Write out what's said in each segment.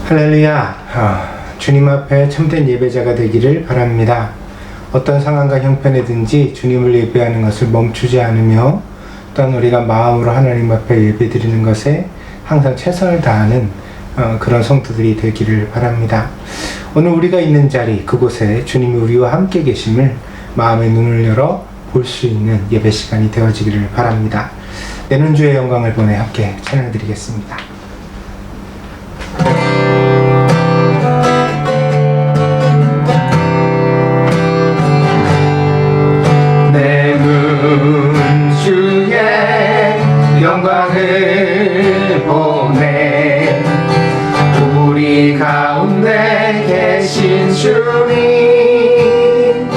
할렐루야. 주님 앞에 참된 예배자가 되기를 바랍니다. 어떤 상황과 형편이든지 주님을 예배하는 것을 멈추지 않으며 또한 우리가 마음으로 하나님 앞에 예배드리는 것에 항상 최선을 다하는 그런 성도들이 되기를 바랍니다. 오늘 우리가 있는 자리 그곳에 주님이 우리와 함께 계심을 마음의 눈을 열어 볼 수 있는 예배 시간이 되어지기를 바랍니다. 내는 주의 영광을 보내 함께 찬양드리겠습니다. 내는 주의 영광을 보내 우리 가운데 계신 주님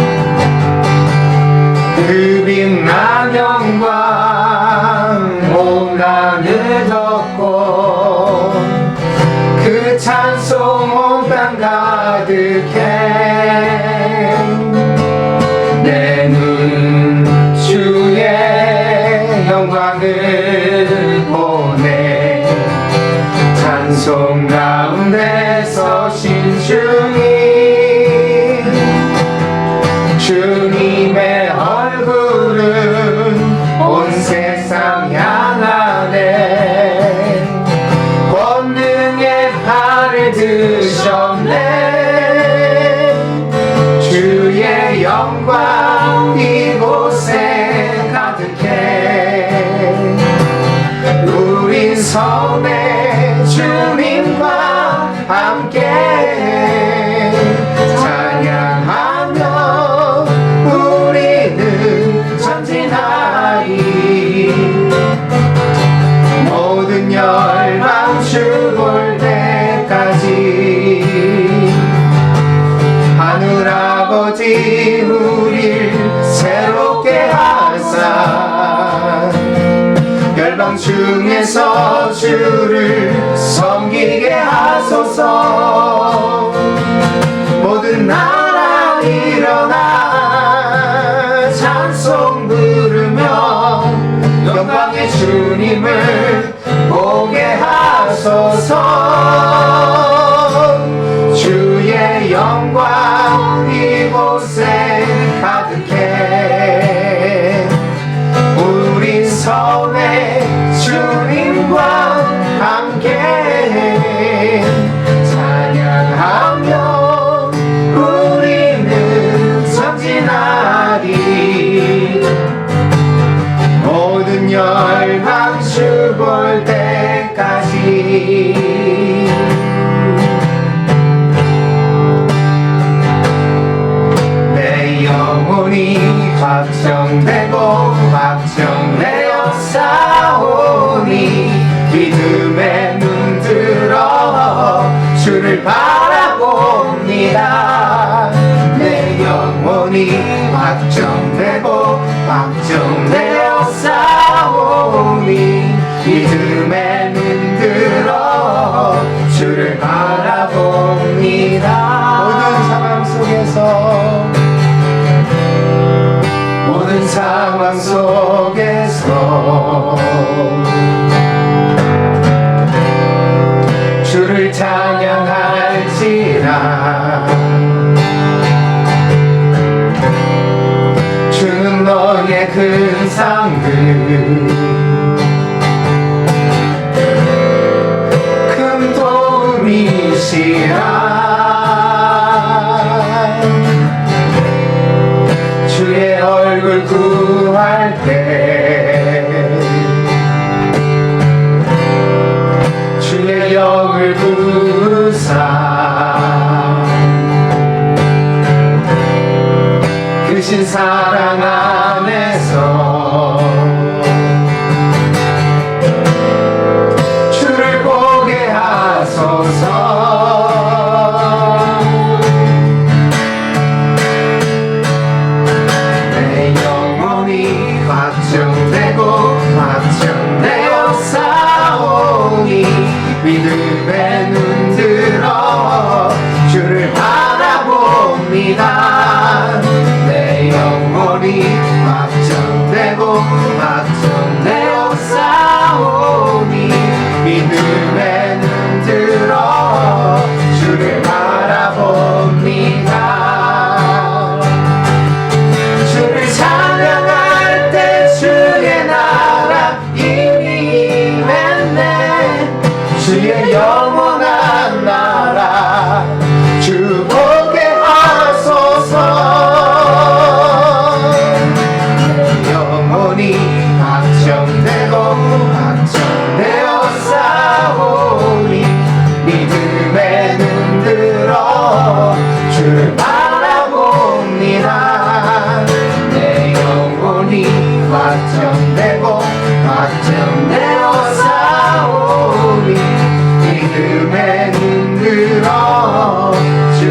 그 빛난 영광 온 하늘 덮고 그 찬송 온 땅 가득해 내 눈 주의 영광을 보내 찬송 가운데 서신 주님 주님의 얼굴은 온 세상 향하네 권능의 팔을 드셨네 주의 영광 이곳에 가득해 우린 섬에 주님과 함께 찬양하며 우리는 전진하리 모든 열방 죽을 때까지 하늘아버지 우릴 새롭게 하사 열방 중에서 주를 섬기게 하소서 모든 나라 일어나 찬송 부르며 영광의 주님을 보게 하소서 주의 영광 이곳에 가득해 우린 섬에 주님과 함께 찬양하며 우리는 전진하리 모든 열방 죽을 때까지 내 영혼이 확정되고 확정되어 싸우니 믿음에 눈들어 주를 바라봅니다 내 영혼이 확정되고 확정되어 싸우니 믿음에 눈들어 주를 바라봅니다 모든 상황 속에서 주를 찬양할지라 주는 너의 큰 상급 큰 도움이시라 주의 얼굴 구할 때 주의 영을 부사 크신 사랑 안에서 주를 보게 하소서 확정되고 확정되어 싸우니 믿음에 눈들어 주를 바라봅니다 내 영혼이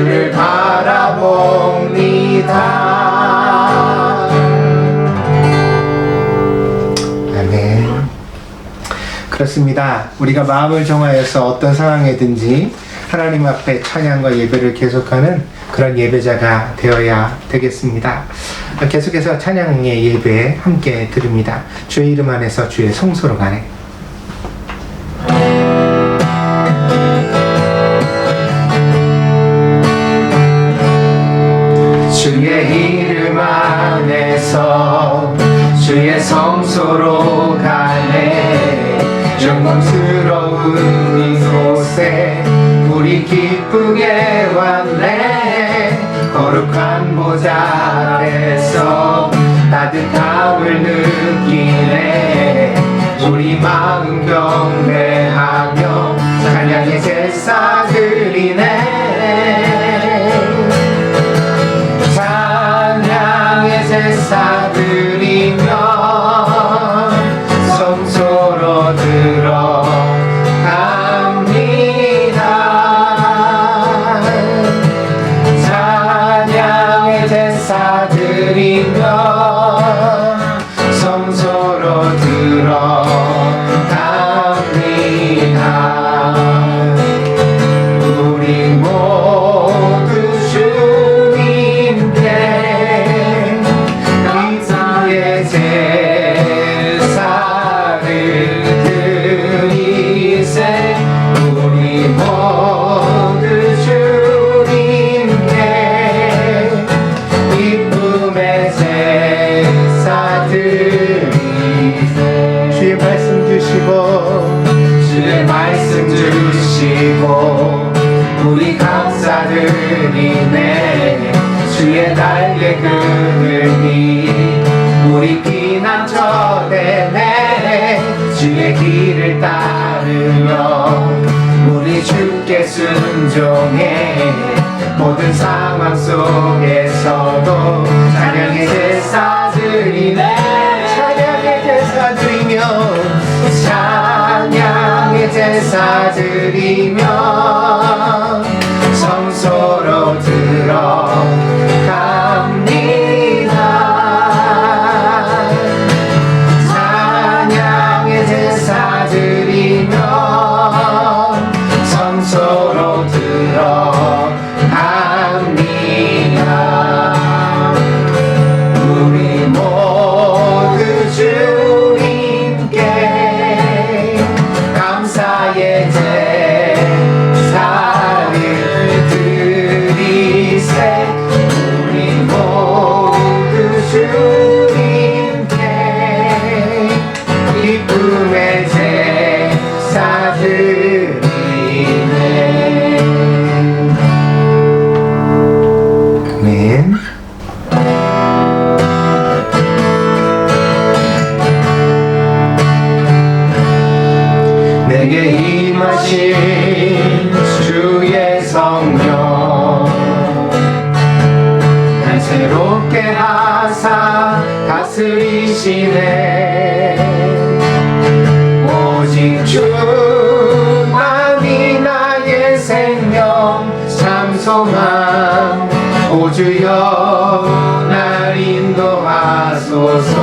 주를 바라봅니다. 아멘. 그렇습니다. 우리가 마음을 정하여서 어떤 상황이든지 하나님 앞에 찬양과 예배를 계속하는 그런 예배자가 되어야 되겠습니다. 계속해서 찬양의 예배 함께 드립니다. 주의 이름 안에서 주의 성소로 가네. 주의 이름 안에서 주의 성소로 가네. 영광스러운 이곳에 우리 기쁘게 왔네. 거룩한 보좌 아래서 따뜻함을 느끼네. 우리 마음 경배하며 찬양의 제사 드리네. 찬양의 제사 드리며 성소로 들어갑니다. 찬양의 제사 드리며 성소로 들어갑니다. 우리 모두 주님께 감사의 제사를 드리세. 우리 모두 주님께 기쁨의 제사 드리세. 주의 말씀 주시고 주의 말씀 주시고 우리 감사드리네. 주의 날개 그늘이 우리 피난처 되네. 주의 길을 따르며 우리 주께 순종해. 모든 상황 속에서도 찬양의 제사 드리네. 찬양의 제사 드리며 찬양의 제사 드리며 성소로 들어갑니다. 찬양의 제사 드리며 성소로 들어갑니다. 우리 모두 주님께 감사의 제사를 드리세. 우리 모두 주님께 기쁨의 제사 드리네. 아멘. 내게 임하신 주의 성령 날 새롭게 하사 다스리시네. 오직 주만이 나의 생명 참 소망. 오 주여 날 인도하소서.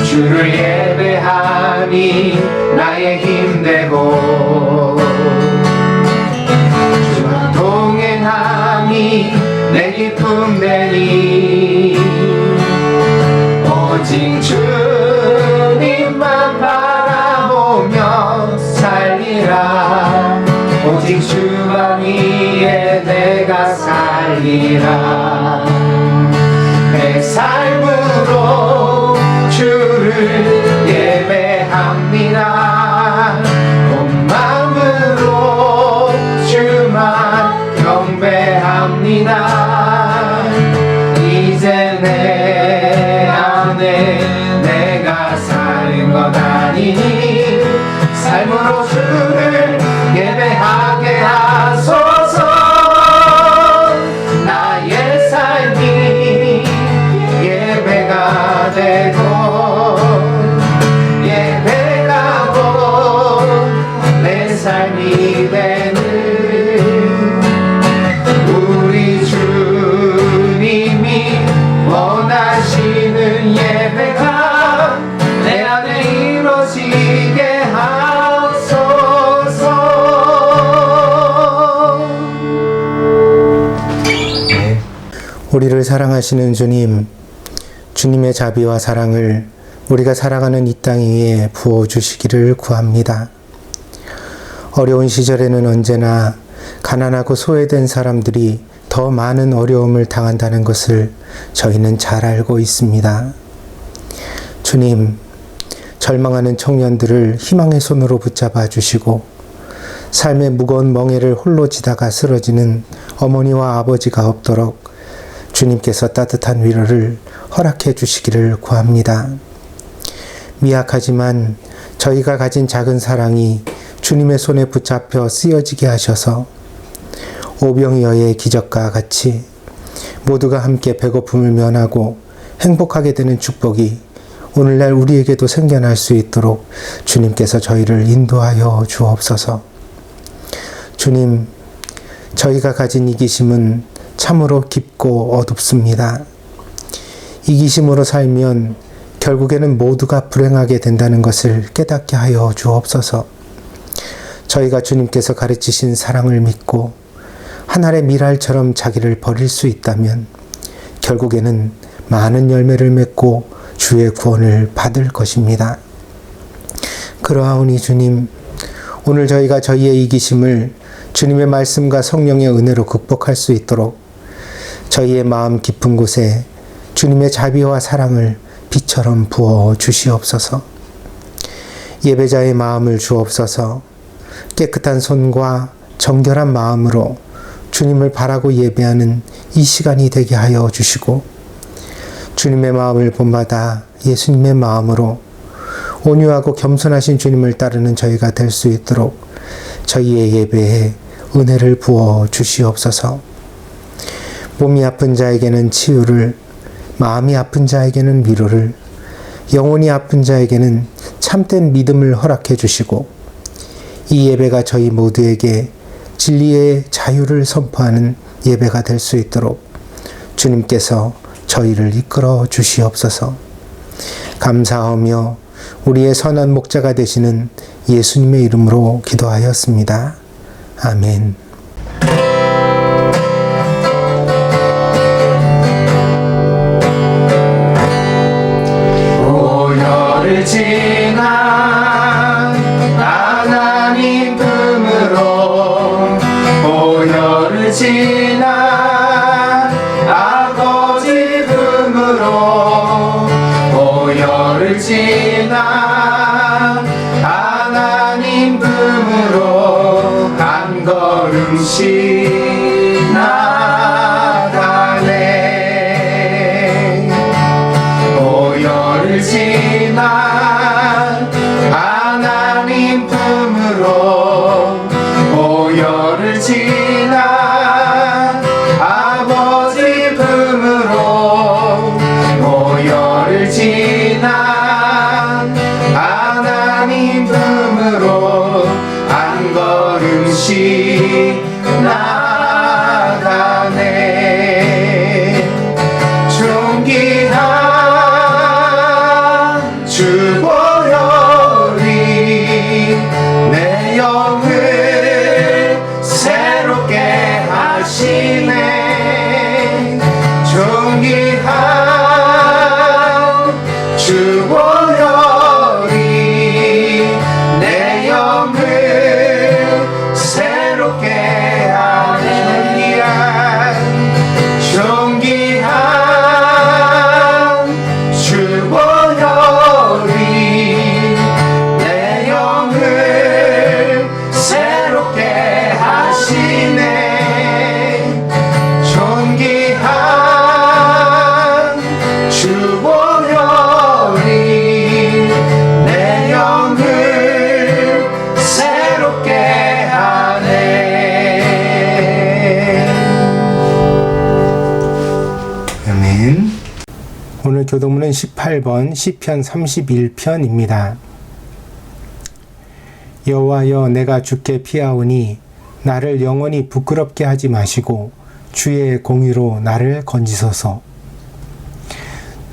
주를 예배하니 나의 힘되고 주와 동행하니 내 기쁨 되니. 오직 주님만 바라보며 살리라. 오직 주만 위에 내가 살리라. 내 삶으로 주를 예배합니다. 온 마음으로 주만 경배합니다. 이제 내 안에 내가 사는 것 아니니 삶으로 주를 예배하게 하소서. 나의 우리를 사랑하시는 주님, 주님의 자비와 사랑을 우리가 살아가는 이 땅 위에 부어주시기를 구합니다. 어려운 시절에는 언제나 가난하고 소외된 사람들이 더 많은 어려움을 당한다는 것을 저희는 잘 알고 있습니다. 주님, 절망하는 청년들을 희망의 손으로 붙잡아 주시고 삶의 무거운 멍에를 홀로 지다가 쓰러지는 어머니와 아버지가 없도록 주님께서 따뜻한 위로를 허락해 주시기를 구합니다. 미약하지만 저희가 가진 작은 사랑이 주님의 손에 붙잡혀 쓰여지게 하셔서 오병이어의 기적과 같이 모두가 함께 배고픔을 면하고 행복하게 되는 축복이 오늘날 우리에게도 생겨날 수 있도록 주님께서 저희를 인도하여 주옵소서. 주님, 저희가 가진 이기심은 참으로 깊고 어둡습니다. 이기심으로 살면 결국에는 모두가 불행하게 된다는 것을 깨닫게 하여 주옵소서. 저희가 주님께서 가르치신 사랑을 믿고 한 알의 밀알처럼 자기를 버릴 수 있다면 결국에는 많은 열매를 맺고 주의 구원을 받을 것입니다. 그러하오니 주님, 오늘 저희가 저희의 이기심을 주님의 말씀과 성령의 은혜로 극복할 수 있도록 저희의 마음 깊은 곳에 주님의 자비와 사랑을 빛처럼 부어 주시옵소서. 예배자의 마음을 주옵소서. 깨끗한 손과 정결한 마음으로 주님을 바라고 예배하는 이 시간이 되게 하여 주시고 주님의 마음을 본받아 예수님의 마음으로 온유하고 겸손하신 주님을 따르는 저희가 될 수 있도록 저희의 예배에 은혜를 부어 주시옵소서. 몸이 아픈 자에게는 치유를, 마음이 아픈 자에게는 위로를, 영혼이 아픈 자에게는 참된 믿음을 허락해 주시고 이 예배가 저희 모두에게 진리의 자유를 선포하는 예배가 될 수 있도록 주님께서 저희를 이끌어 주시옵소서. 감사하며 우리의 선한 목자가 되시는 예수님의 이름으로 기도하였습니다. 아멘. 오열을 지나 하나님 품으로 오열을 지나 아버지 품으로 오열을 지나 하나님 품으로 한 걸음씩 나가네. 오열을 지나 하나님 품으로 오열을 지나 아버지 품으로 오열을 지나 하나님 품으로 한 걸음씩 나가네. 존귀한 주 보혈이 내 영을 새롭게 하시네. 존귀한 주 보혈이 내 영을 새롭게 하네. 존귀한 주 보혈이 내 영을 새롭게 하시네. 존귀한 주 보혈이 내 영을 새롭게 하네. 아멘. 오늘 교도문은 18번 시편 31편입니다. 여호와여, 내가 주께 피하오니 나를 영원히 부끄럽게 하지 마시고 주의 공의로 나를 건지소서.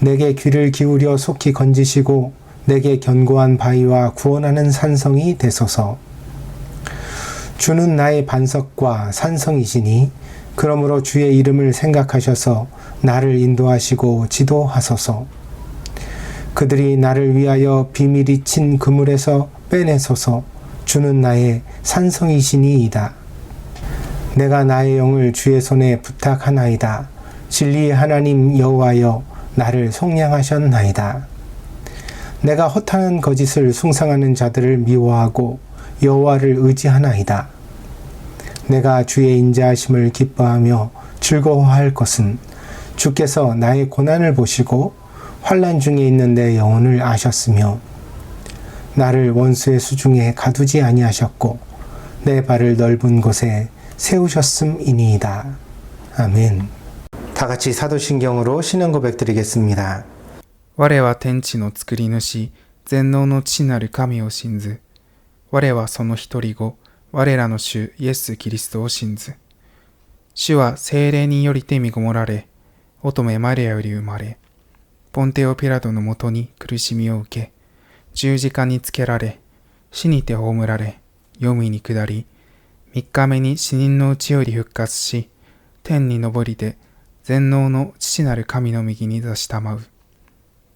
내게 귀를 기울여 속히 건지시고 내게 견고한 바위와 구원하는 산성이 되소서. 주는 나의 반석과 산성이시니 그러므로 주의 이름을 생각하셔서 나를 인도하시고 지도하소서. 그들이 나를 위하여 비밀이 친 그물에서 빼내소서. 주는 나의 산성이시니이다. 내가 나의 영을 주의 손에 부탁하나이다. 진리의 하나님 여호와여 나를 속량하셨나이다. 내가 허탄한 거짓을 숭상하는 자들을 미워하고 여호와를 의지하나이다. 내가 주의 인자하심을 기뻐하며 즐거워할 것은 주께서 나의 고난을 보시고 환난 중에 있는 내 영혼을 아셨으며 나를 원수의 수중에 가두지 아니하셨고 내 발을 넓은 곳에 세우셨음이니이다. 아멘. 다 같이 사도신경으로 신앙 고백 드리겠습니다. 我は天地の作り主、全能の父なる神を信ず。我はその一人子、我らの主イエス・キリストを信ず。主は聖霊によりて身ごもられ、乙女マリアより生まれ、ポンテオ・ピラトのもとに苦しみを受け、十字架につけられ、死にて葬られ、黄泉に下り、三日目に死人のうちより復活し、天に昇りて、全能の父なる神の右に座したまう。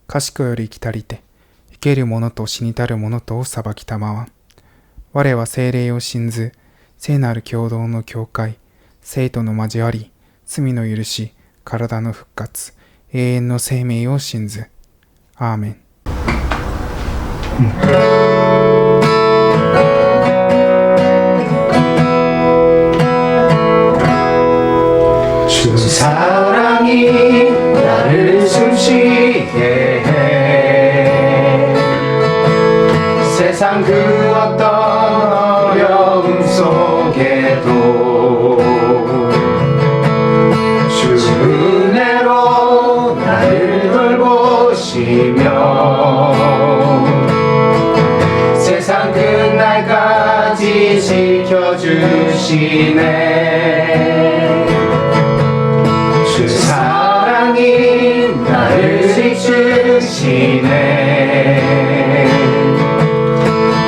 賢より来たりて、生ける者と死にたる者とを裁きたまわん。我は聖霊を信ず、聖なる共同の教会、聖徒の交わり、罪の許し、体の復活、永遠の生命を信ず。アーメン。주 사랑이 나를 숨쉬게 해 세상 그 어떤 어려움 속에도 주 은혜로 나를 돌보시며 세상 끝날까지 지켜주시네. 주 사랑이 나를 이끄시네.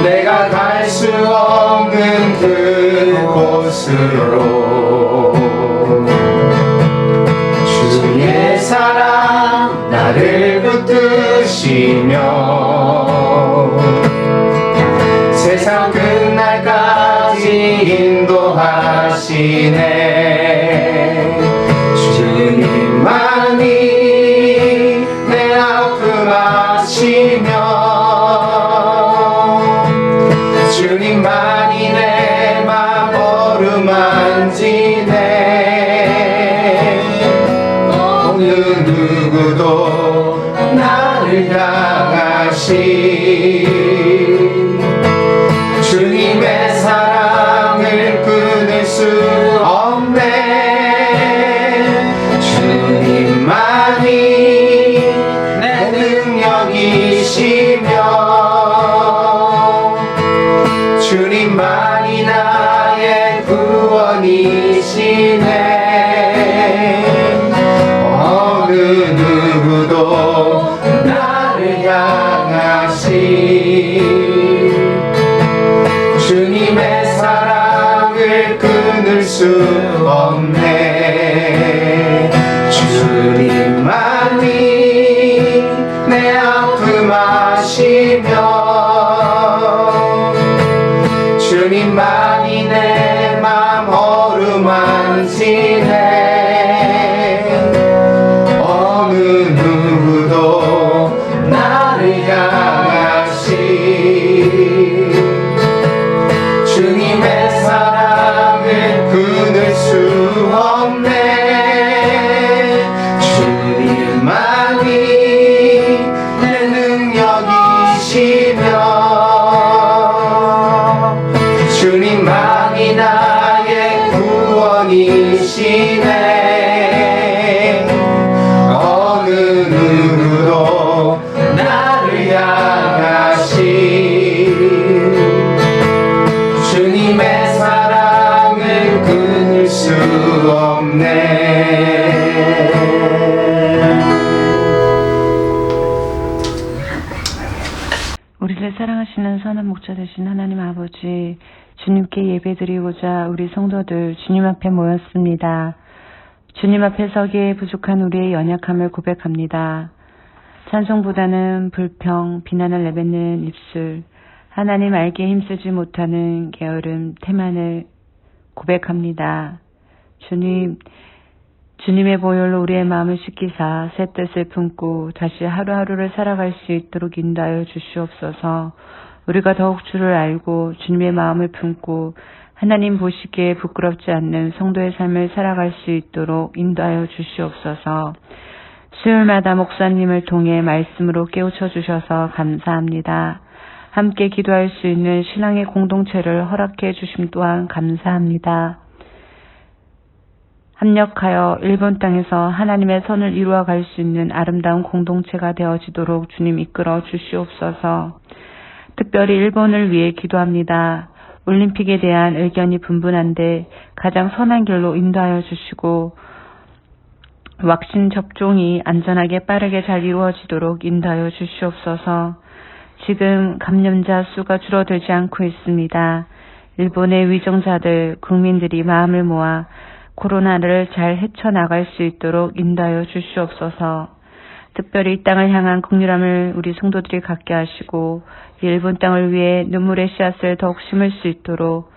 내가 갈 수 없는 그곳으로 주의 사랑 나를 붙드시며 세상 끝날까지 인도하시네. 주님만이 내 아픔 아시며 주님만이 내 맘 어루만지네. 어느 누구도 나를 향하신 주님의 사랑을 끊을 수 없네. 주님만이 내 능력이시며 주님만이 나의 구원이시네. 어느 누구도 나를 향하신 주님의 사랑을 끊을 수 없네. 주님만이 내 아픔 아시며 주님만이 내 맘 어루만지네. 어느 누구도 나를 향하신 주님의 사랑을 끊을 수 없네. 주님만이 내 능력이시며 주님만이 나의 구원이시네. 어느 누구도 나를 향하신 주님의 사랑을 끊을 수 없네. 우리를 사랑하시는 선한 목자 되신 하나님 아버지, 주님께 함께 예배드리고자 우리 성도들 주님 앞에 모였습니다. 주님 앞에 서기에 부족한 우리의 연약함을 고백합니다. 찬송보다는 불평, 비난을 내뱉는 입술, 하나님 알기에 힘쓰지 못하는 게으름, 태만을 고백합니다. 주님의 보혈로 우리의 마음을 씻기사 새 뜻을 품고 다시 하루하루를 살아갈 수 있도록 인도하여 주시옵소서. 우리가 더욱 주를 알고 주님의 마음을 품고 하나님 보시기에 부끄럽지 않는 성도의 삶을 살아갈 수 있도록 인도하여 주시옵소서. 수요일마다 목사님을 통해 말씀으로 깨우쳐 주셔서 감사합니다. 함께 기도할 수 있는 신앙의 공동체를 허락해 주심 또한 감사합니다. 합력하여 일본 땅에서 하나님의 선을 이루어 갈 수 있는 아름다운 공동체가 되어지도록 주님 이끌어 주시옵소서. 특별히 일본을 위해 기도합니다. 올림픽에 대한 의견이 분분한데 가장 선한 길로 인도하여 주시고 왁신 접종이 안전하게 빠르게 잘 이루어지도록 인도하여 주시옵소서. 지금 감염자 수가 줄어들지 않고 있습니다. 일본의 위정자들, 국민들이 마음을 모아 코로나를 잘 헤쳐나갈 수 있도록 인도하여 주시옵소서. 특별히 이 땅을 향한 긍휼함을 우리 성도들이 갖게 하시고 일본 땅을 위해 눈물의 씨앗을 더욱 심을 수 있도록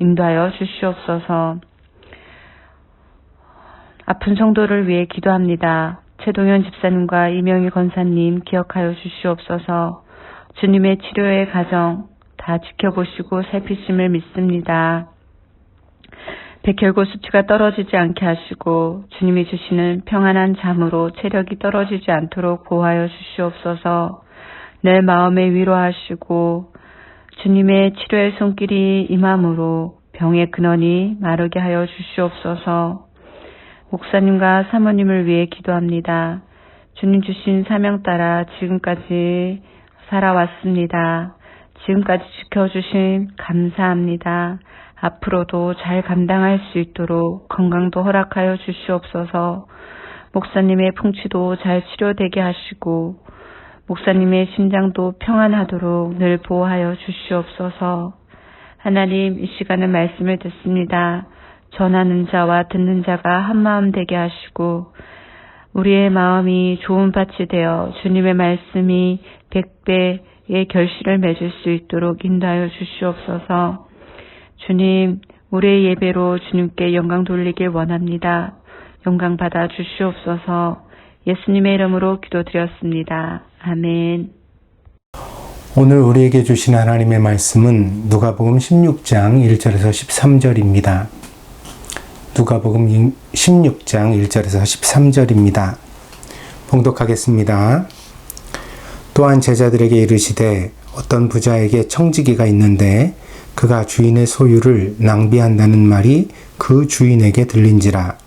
인도하여 주시옵소서. 아픈 성도를 위해 기도합니다. 최동현 집사님과 이명희 권사님 기억하여 주시옵소서. 주님의 치료의 과정 다 지켜보시고 살피심을 믿습니다. 백혈구 수치가 떨어지지 않게 하시고 주님이 주시는 평안한 잠으로 체력이 떨어지지 않도록 보호하여 주시옵소서. 내 마음에 위로하시고 주님의 치료의 손길이 임함으로 병의 근원이 마르게 하여 주시옵소서. 목사님과 사모님을 위해 기도합니다. 주님 주신 사명 따라 지금까지 살아왔습니다. 지금까지 지켜주신 감사합니다. 앞으로도 잘 감당할 수 있도록 건강도 허락하여 주시옵소서. 목사님의 풍치도 잘 치료되게 하시고 목사님의 심장도 평안하도록 늘 보호하여 주시옵소서. 하나님, 이 시간은 말씀을 듣습니다. 전하는 자와 듣는 자가 한마음 되게 하시고 우리의 마음이 좋은 밭이 되어 주님의 말씀이 100배의 결실을 맺을 수 있도록 인도하여 주시옵소서. 주님, 우리의 예배로 주님께 영광 돌리길 원합니다. 영광 받아 주시옵소서. 예수님의 이름으로 기도드렸습니다. 아멘. 오늘 우리에게 주신 하나님의 말씀은 누가복음 16장 1절에서 13절입니다. 누가복음 16장 1절에서 13절입니다. 봉독하겠습니다. 또한 제자들에게 이르시되 어떤 부자에게 청지기가 있는데 그가 주인의 소유를 낭비한다는 말이 그 주인에게 들린지라.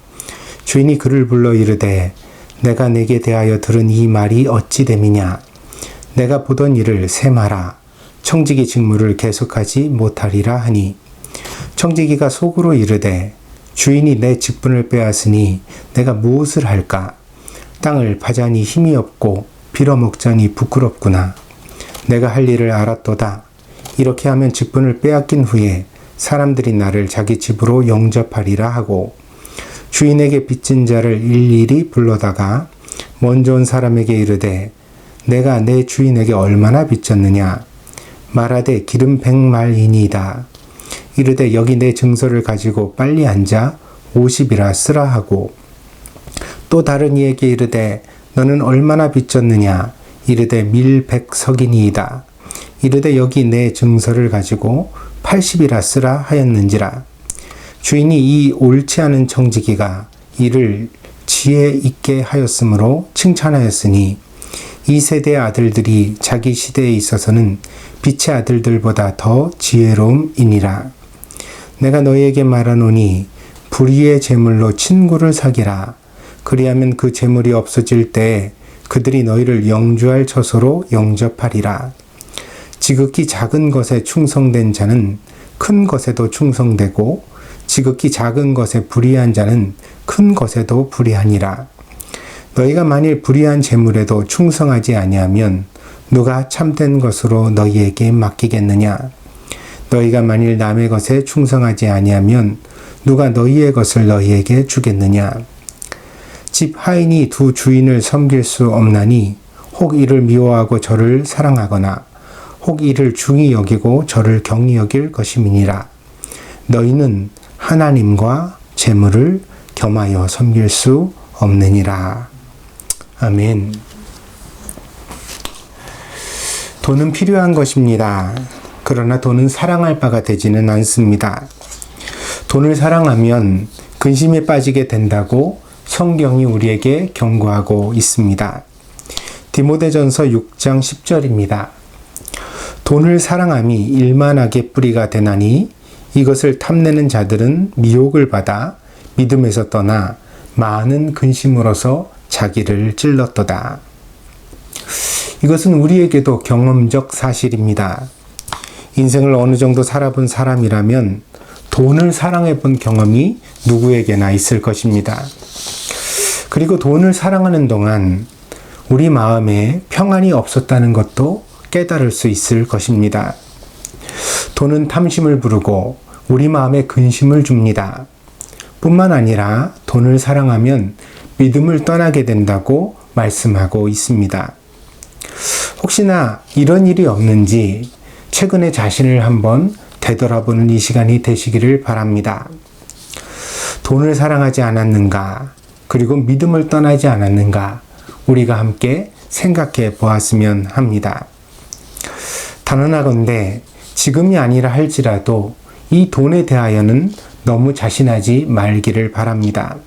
주인이 그를 불러 이르되 내가 네게 대하여 들은 이 말이 어찌 됨이냐. 내가 보던 일을 셈하라. 청지기 직무를 계속하지 못하리라 하니 청지기가 속으로 이르되 주인이 내 직분을 빼앗으니 내가 무엇을 할까. 땅을 파자니 힘이 없고 빌어먹자니 부끄럽구나. 내가 할 일을 알았도다. 이렇게 하면 직분을 빼앗긴 후에 사람들이 나를 자기 집으로 영접하리라 하고 주인에게 빚진 자를 일일이 불러다가 먼저 온 사람에게 이르되 내가 내 주인에게 얼마나 빚졌느냐. 말하되 기름 100말이니이다. 이르되 여기 내 증서를 가지고 빨리 앉아 50이라 쓰라 하고 또 다른 이에게 이르되 너는 얼마나 빚졌느냐. 이르되 밀 100석이니이다. 이르되 여기 내 증서를 가지고 80이라 쓰라 하였는지라. 주인이 이 옳지 않은 청지기가 이를 지혜 있게 하였으므로 칭찬하였으니 이 세대의 아들들이 자기 시대에 있어서는 빛의 아들들보다 더 지혜로움이니라. 내가 너희에게 말하노니 불의의 재물로 친구를 사귀라. 그리하면 그 재물이 없어질 때에 그들이 너희를 영주할 처소로 영접하리라. 지극히 작은 것에 충성된 자는 큰 것에도 충성되고 지극히 작은 것에 불의한 자는 큰 것에도 불의하니라. 너희가 만일 불의한 재물에도 충성하지 아니하면 누가 참된 것으로 너희에게 맡기겠느냐. 너희가 만일 남의 것에 충성하지 아니하면 누가 너희의 것을 너희에게 주겠느냐. 집 하인이 두 주인을 섬길 수 없나니 혹 이를 미워하고 저를 사랑하거나 혹 이를 중히 여기고 저를 경히 여길 것임이니라. 너희는 하나님과 재물을 겸하여 섬길 수 없느니라. 아멘. 돈은 필요한 것입니다. 그러나 돈은 사랑할 바가 되지는 않습니다. 돈을 사랑하면 근심에 빠지게 된다고 성경이 우리에게 경고하고 있습니다. 디모데전서 6장 10절입니다. 돈을 사랑함이 일만하게 뿌리가 되나니 이것을 탐내는 자들은 미혹을 받아 믿음에서 떠나 많은 근심으로서 자기를 찔렀도다. 이것은 우리에게도 경험적 사실입니다. 인생을 어느 정도 살아본 사람이라면 돈을 사랑해 본 경험이 누구에게나 있을 것입니다. 그리고 돈을 사랑하는 동안 우리 마음에 평안이 없었다는 것도 깨달을 수 있을 것입니다. 돈은 탐심을 부르고 우리 마음에 근심을 줍니다. 뿐만 아니라 돈을 사랑하면 믿음을 떠나게 된다고 말씀하고 있습니다. 혹시나 이런 일이 없는지 최근에 자신을 한번 되돌아보는 이 시간이 되시기를 바랍니다. 돈을 사랑하지 않았는가, 그리고 믿음을 떠나지 않았는가, 우리가 함께 생각해 보았으면 합니다. 단언하건대 지금이 아니라 할지라도 이 돈에 대하여는 너무 자신하지 말기를 바랍니다.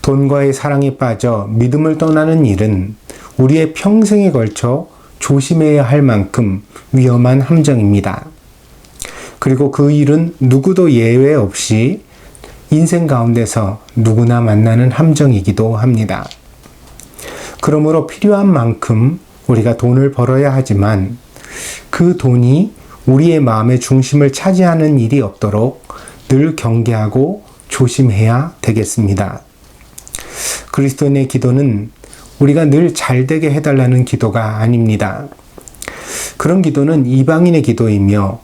돈과의 사랑에 빠져 믿음을 떠나는 일은 우리의 평생에 걸쳐 조심해야 할 만큼 위험한 함정입니다. 그리고 그 일은 누구도 예외 없이 인생 가운데서 누구나 만나는 함정이기도 합니다. 그러므로 필요한 만큼 우리가 돈을 벌어야 하지만 그 돈이 우리의 마음의 중심을 차지하는 일이 없도록 늘 경계하고 조심해야 되겠습니다. 그리스도인의 기도는 우리가 늘 잘되게 해달라는 기도가 아닙니다. 그런 기도는 이방인의 기도이며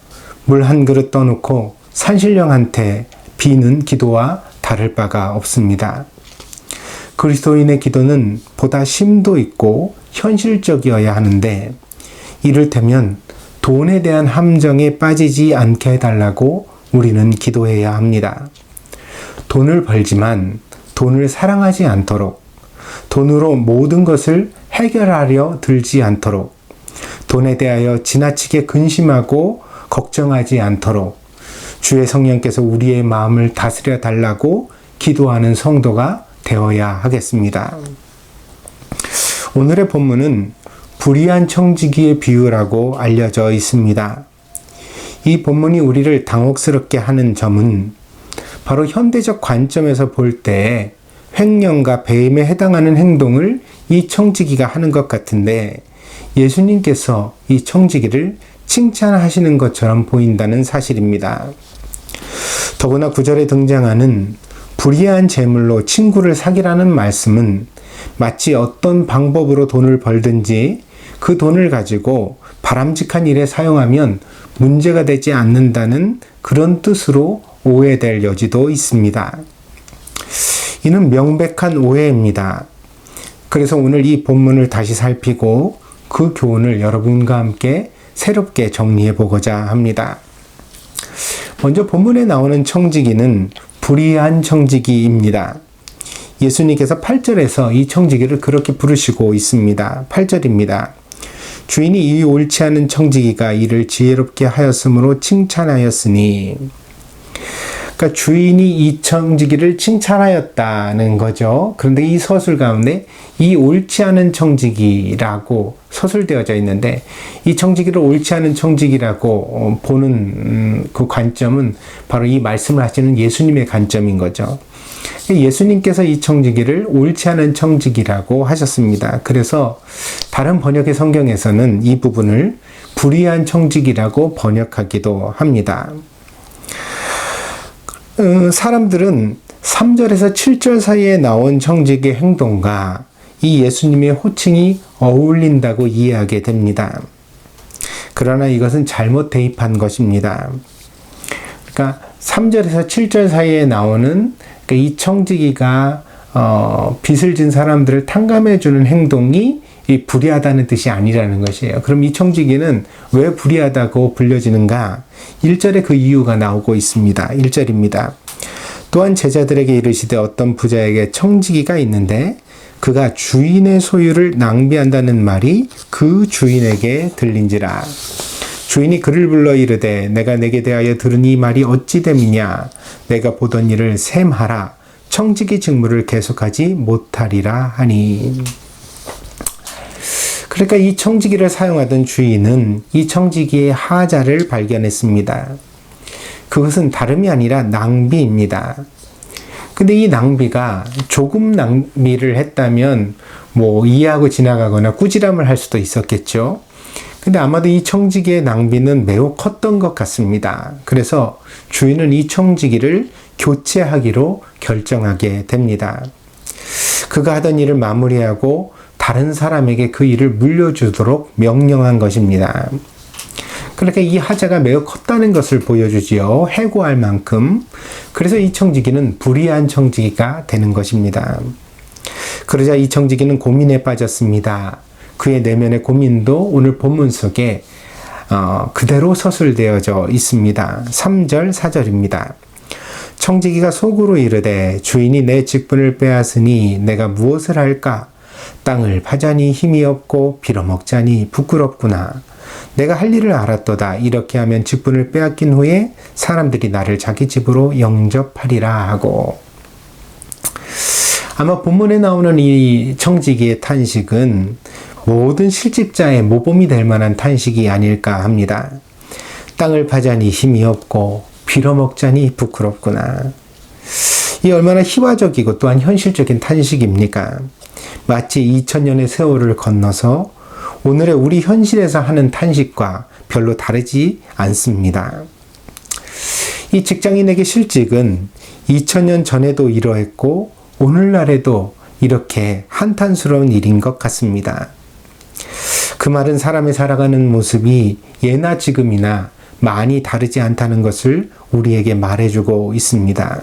물 한 그릇 떠놓고 산신령한테 비는 기도와 다를 바가 없습니다. 그리스도인의 기도는 보다 심도 있고 현실적이어야 하는데 이를테면 돈에 대한 함정에 빠지지 않게 해달라고 우리는 기도해야 합니다. 돈을 벌지만 돈을 사랑하지 않도록, 돈으로 모든 것을 해결하려 들지 않도록, 돈에 대하여 지나치게 근심하고 걱정하지 않도록 주의 성령께서 우리의 마음을 다스려 달라고 기도하는 성도가 되어야 하겠습니다. 오늘의 본문은 불의한 청지기의 비유라고 알려져 있습니다. 이 본문이 우리를 당혹스럽게 하는 점은 바로 현대적 관점에서 볼 때 횡령과 배임에 해당하는 행동을 이 청지기가 하는 것 같은데 예수님께서 이 청지기를 칭찬하시는 것처럼 보인다는 사실입니다. 더구나 9절에 등장하는 불의한 재물로 친구를 사귀라는 말씀은 마치 어떤 방법으로 돈을 벌든지 그 돈을 가지고 바람직한 일에 사용하면 문제가 되지 않는다는 그런 뜻으로 오해될 여지도 있습니다. 이는 명백한 오해입니다. 그래서 오늘 이 본문을 다시 살피고 그 교훈을 여러분과 함께 새롭게 정리해 보고자 합니다. 먼저 본문에 나오는 청지기는 불의한 청지기입니다. 예수님께서 8절에서 이 청지기를 그렇게 부르시고 있습니다. 8절입니다. 주인이 이 옳지 않은 청지기가 이를 지혜롭게 하였으므로 칭찬하였으니, 그러니까 주인이 이 청지기를 칭찬하였다는 거죠. 그런데 이 서술 가운데 이 옳지 않은 청지기라고 서술되어져 있는데 이 청지기를 옳지 않은 청지기라고 보는 그 관점은 바로 이 말씀을 하시는 예수님의 관점인 거죠. 예수님께서 이 청지기를 옳지 않은 청지기라고 하셨습니다. 그래서 다른 번역의 성경에서는 이 부분을 불의한 청지기라고 번역하기도 합니다. 사람들은 3절에서 7절 사이에 나온 청지기의 행동과 이 예수님의 호칭이 어울린다고 이해하게 됩니다. 그러나 이것은 잘못 대입한 것입니다. 그러니까 3절에서 7절 사이에 나오는 이 청지기가 빚을 진 사람들을 탕감해주는 행동이 이 불의하다는 뜻이 아니라는 것이에요. 그럼 이 청지기는 왜 불의하다고 불려지는가? 1절에 그 이유가 나오고 있습니다. 1절입니다. 또한 제자들에게 이르시되 어떤 부자에게 청지기가 있는데 그가 주인의 소유를 낭비한다는 말이 그 주인에게 들린지라. 주인이 그를 불러 이르되 내가 내게 대하여 들은 이 말이 어찌 됨이냐. 내가 보던 일을 셈하라. 청지기 직무를 계속하지 못하리라 하니. 그러니까 이 청지기를 사용하던 주인은 이 청지기의 하자를 발견했습니다. 그것은 다름이 아니라 낭비입니다. 근데 이 낭비가 조금 낭비를 했다면 뭐 이해하고 지나가거나 꾸지람을 할 수도 있었겠죠. 근데 아마도 이 청지기의 낭비는 매우 컸던 것 같습니다. 그래서 주인은 이 청지기를 교체하기로 결정하게 됩니다. 그가 하던 일을 마무리하고 다른 사람에게 그 일을 물려주도록 명령한 것입니다. 그러니까 이 하자가 매우 컸다는 것을 보여주지요. 해고할 만큼. 그래서 이 청지기는 불의한 청지기가 되는 것입니다. 그러자 이 청지기는 고민에 빠졌습니다. 그의 내면의 고민도 오늘 본문 속에 그대로 서술되어져 있습니다. 3절, 4절입니다. 청지기가 속으로 이르되 주인이 내 직분을 빼앗으니 내가 무엇을 할까? 땅을 파자니 힘이 없고 빌어먹자니 부끄럽구나. 내가 할 일을 알았도다. 이렇게 하면 직분을 빼앗긴 후에 사람들이 나를 자기 집으로 영접하리라 하고. 아마 본문에 나오는 이 청지기의 탄식은 모든 실직자의 모범이 될 만한 탄식이 아닐까 합니다. 땅을 파자니 힘이 없고 빌어먹자니 부끄럽구나. 이 얼마나 희화적이고 또한 현실적인 탄식입니까? 마치 2000년의 세월을 건너서 오늘의 우리 현실에서 하는 탄식과 별로 다르지 않습니다. 이 직장인에게 실직은 2000년 전에도 이러했고 오늘날에도 이렇게 한탄스러운 일인 것 같습니다. 그 말은 사람이 살아가는 모습이 예나 지금이나 많이 다르지 않다는 것을 우리에게 말해주고 있습니다.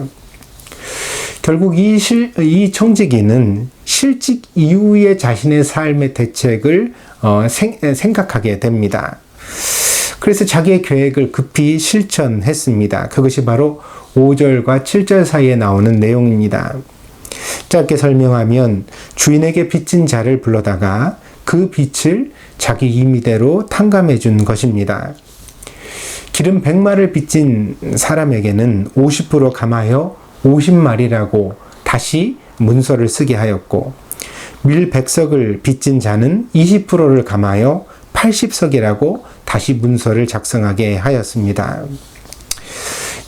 결국 이 청지기는 실직 이후의 자신의 삶의 대책을 생각하게 됩니다. 그래서 자기의 계획을 급히 실천했습니다. 그것이 바로 5절과 7절 사이에 나오는 내용입니다. 짧게 설명하면 주인에게 빚진 자를 불러다가 그 빚을 자기 임의대로 탕감해 준 것입니다. 기름 100마리를 빚진 사람에게는 50% 감하여 50마리라고 다시 문서를 쓰게 하였고, 밀 100석을 빚진 자는 20%를 감하여 80석이라고 다시 문서를 작성하게 하였습니다.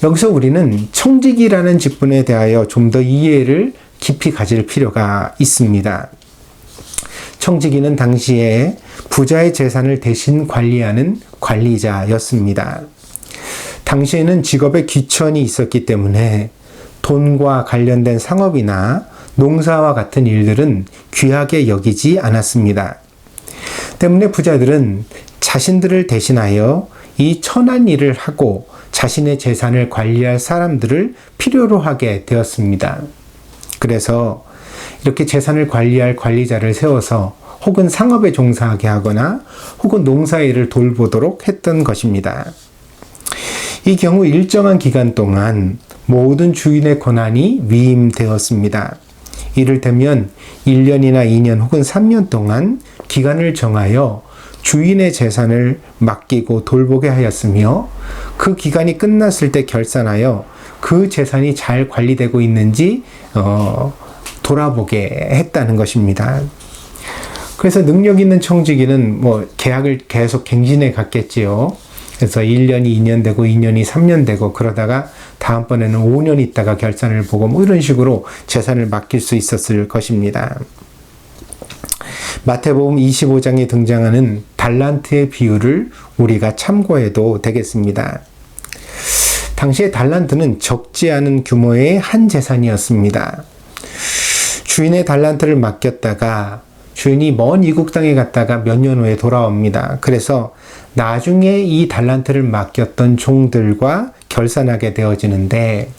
여기서 우리는 청지기라는 직분에 대하여 좀 더 이해를 깊이 가질 필요가 있습니다. 청지기는 당시에 부자의 재산을 대신 관리하는 관리자였습니다. 당시에는 직업에 귀천이 있었기 때문에 돈과 관련된 상업이나 농사와 같은 일들은 귀하게 여기지 않았습니다. 때문에 부자들은 자신들을 대신하여 이 천한 일을 하고 자신의 재산을 관리할 사람들을 필요로 하게 되었습니다. 그래서 이렇게 재산을 관리할 관리자를 세워서 혹은 상업에 종사하게 하거나 혹은 농사일을 돌보도록 했던 것입니다. 이 경우 일정한 기간 동안 모든 주인의 권한이 위임되었습니다. 이를테면 1년이나 2년 혹은 3년 동안 기간을 정하여 주인의 재산을 맡기고 돌보게 하였으며 그 기간이 끝났을 때 결산하여 그 재산이 잘 관리되고 있는지 돌아보게 했다는 것입니다. 그래서 능력 있는 청지기는 계약을 계속 갱신해 갔겠지요. 그래서 1년이 2년 되고 2년이 3년 되고 그러다가 다음번에는 5년 있다가 결산을 보고 이런 식으로 재산을 맡길 수 있었을 것입니다. 마태복음 25장에 등장하는 달란트의 비유를 우리가 참고해도 되겠습니다. 당시에 달란트는 적지 않은 규모의 한 재산이었습니다. 주인의 달란트를 맡겼다가 주인이 먼 이국 땅에 갔다가 몇 년 후에 돌아옵니다. 그래서 나중에 이 달란트를 맡겼던 종들과 결산하게 되어지는데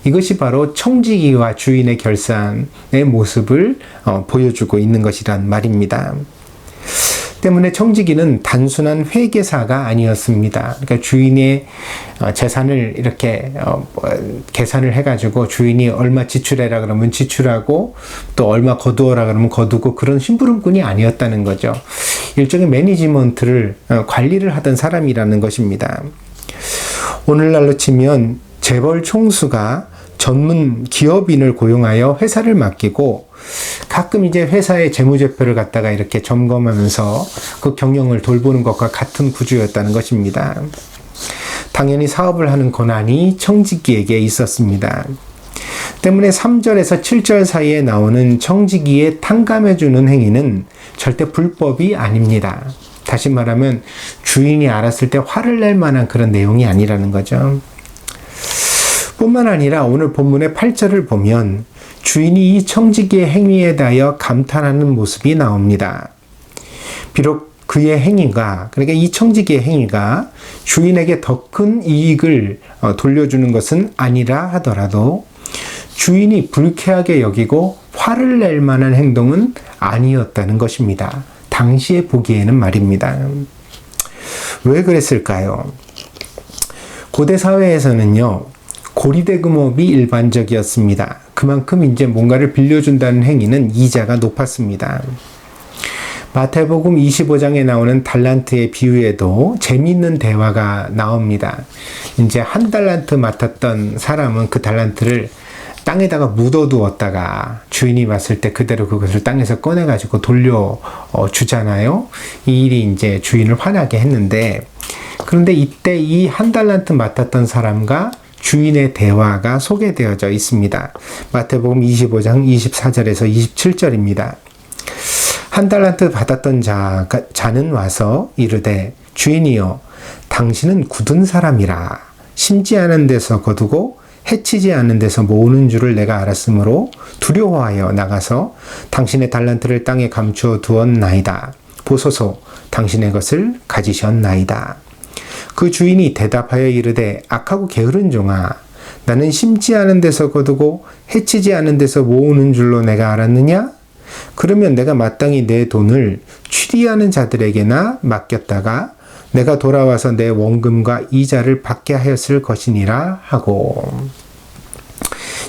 이것이 바로 청지기와 주인의 결산의 모습을 보여주고 있는 것이란 말입니다. 때문에 청지기는 단순한 회계사가 아니었습니다. 그러니까 주인의 재산을 이렇게 계산을 해가지고 주인이 얼마 지출해라 그러면 지출하고 또 얼마 거두어라 그러면 거두고 그런 심부름꾼이 아니었다는 거죠. 일종의 매니지먼트를 관리를 하던 사람이라는 것입니다. 오늘날로 치면 재벌 총수가 전문 기업인을 고용하여 회사를 맡기고 가끔 이제 회사의 재무제표를 갖다가 이렇게 점검하면서 그 경영을 돌보는 것과 같은 구조였다는 것입니다. 당연히 사업을 하는 권한이 청지기에게 있었습니다. 때문에 3절에서 7절 사이에 나오는 청지기에 탕감해주는 행위는 절대 불법이 아닙니다. 다시 말하면 주인이 알았을 때 화를 낼 만한 그런 내용이 아니라는 거죠. 뿐만 아니라 오늘 본문의 8절을 보면 주인이 이 청지기의 행위에 대하여 감탄하는 모습이 나옵니다. 비록 그의 행위가, 그러니까 이 청지기의 행위가 주인에게 더 큰 이익을 돌려주는 것은 아니라 하더라도 주인이 불쾌하게 여기고 화를 낼 만한 행동은 아니었다는 것입니다. 당시에 보기에는 말입니다. 왜 그랬을까요? 고대 사회에서는요, 고리대금업이 일반적이었습니다. 그만큼 이제 뭔가를 빌려준다는 행위는 이자가 높았습니다. 마태복음 25장에 나오는 달란트의 비유에도 재미있는 대화가 나옵니다. 이제 한 달란트 맡았던 사람은 그 달란트를 땅에다가 묻어두었다가 주인이 봤을 때 그대로 그것을 땅에서 꺼내가지고 돌려주잖아요. 이 일이 이제 주인을 화나게 했는데, 그런데 이때 이 한 달란트 맡았던 사람과 주인의 대화가 소개되어져 있습니다. 마태복음 25장 24절에서 27절입니다. 한 달란트 받았던 자는 와서 이르되 주인이여 당신은 굳은 사람이라 심지 않은 데서 거두고 해치지 않은 데서 모으는 줄을 내가 알았으므로 두려워하여 나가서 당신의 달란트를 땅에 감추어 두었나이다. 보소서 당신의 것을 가지셨나이다. 그 주인이 대답하여 이르되 악하고 게으른 종아 나는 심지 않은 데서 거두고 해치지 않은 데서 모으는 줄로 내가 알았느냐? 그러면 내가 마땅히 내 돈을 취리하는 자들에게나 맡겼다가 내가 돌아와서 내 원금과 이자를 받게 하였을 것이니라 하고,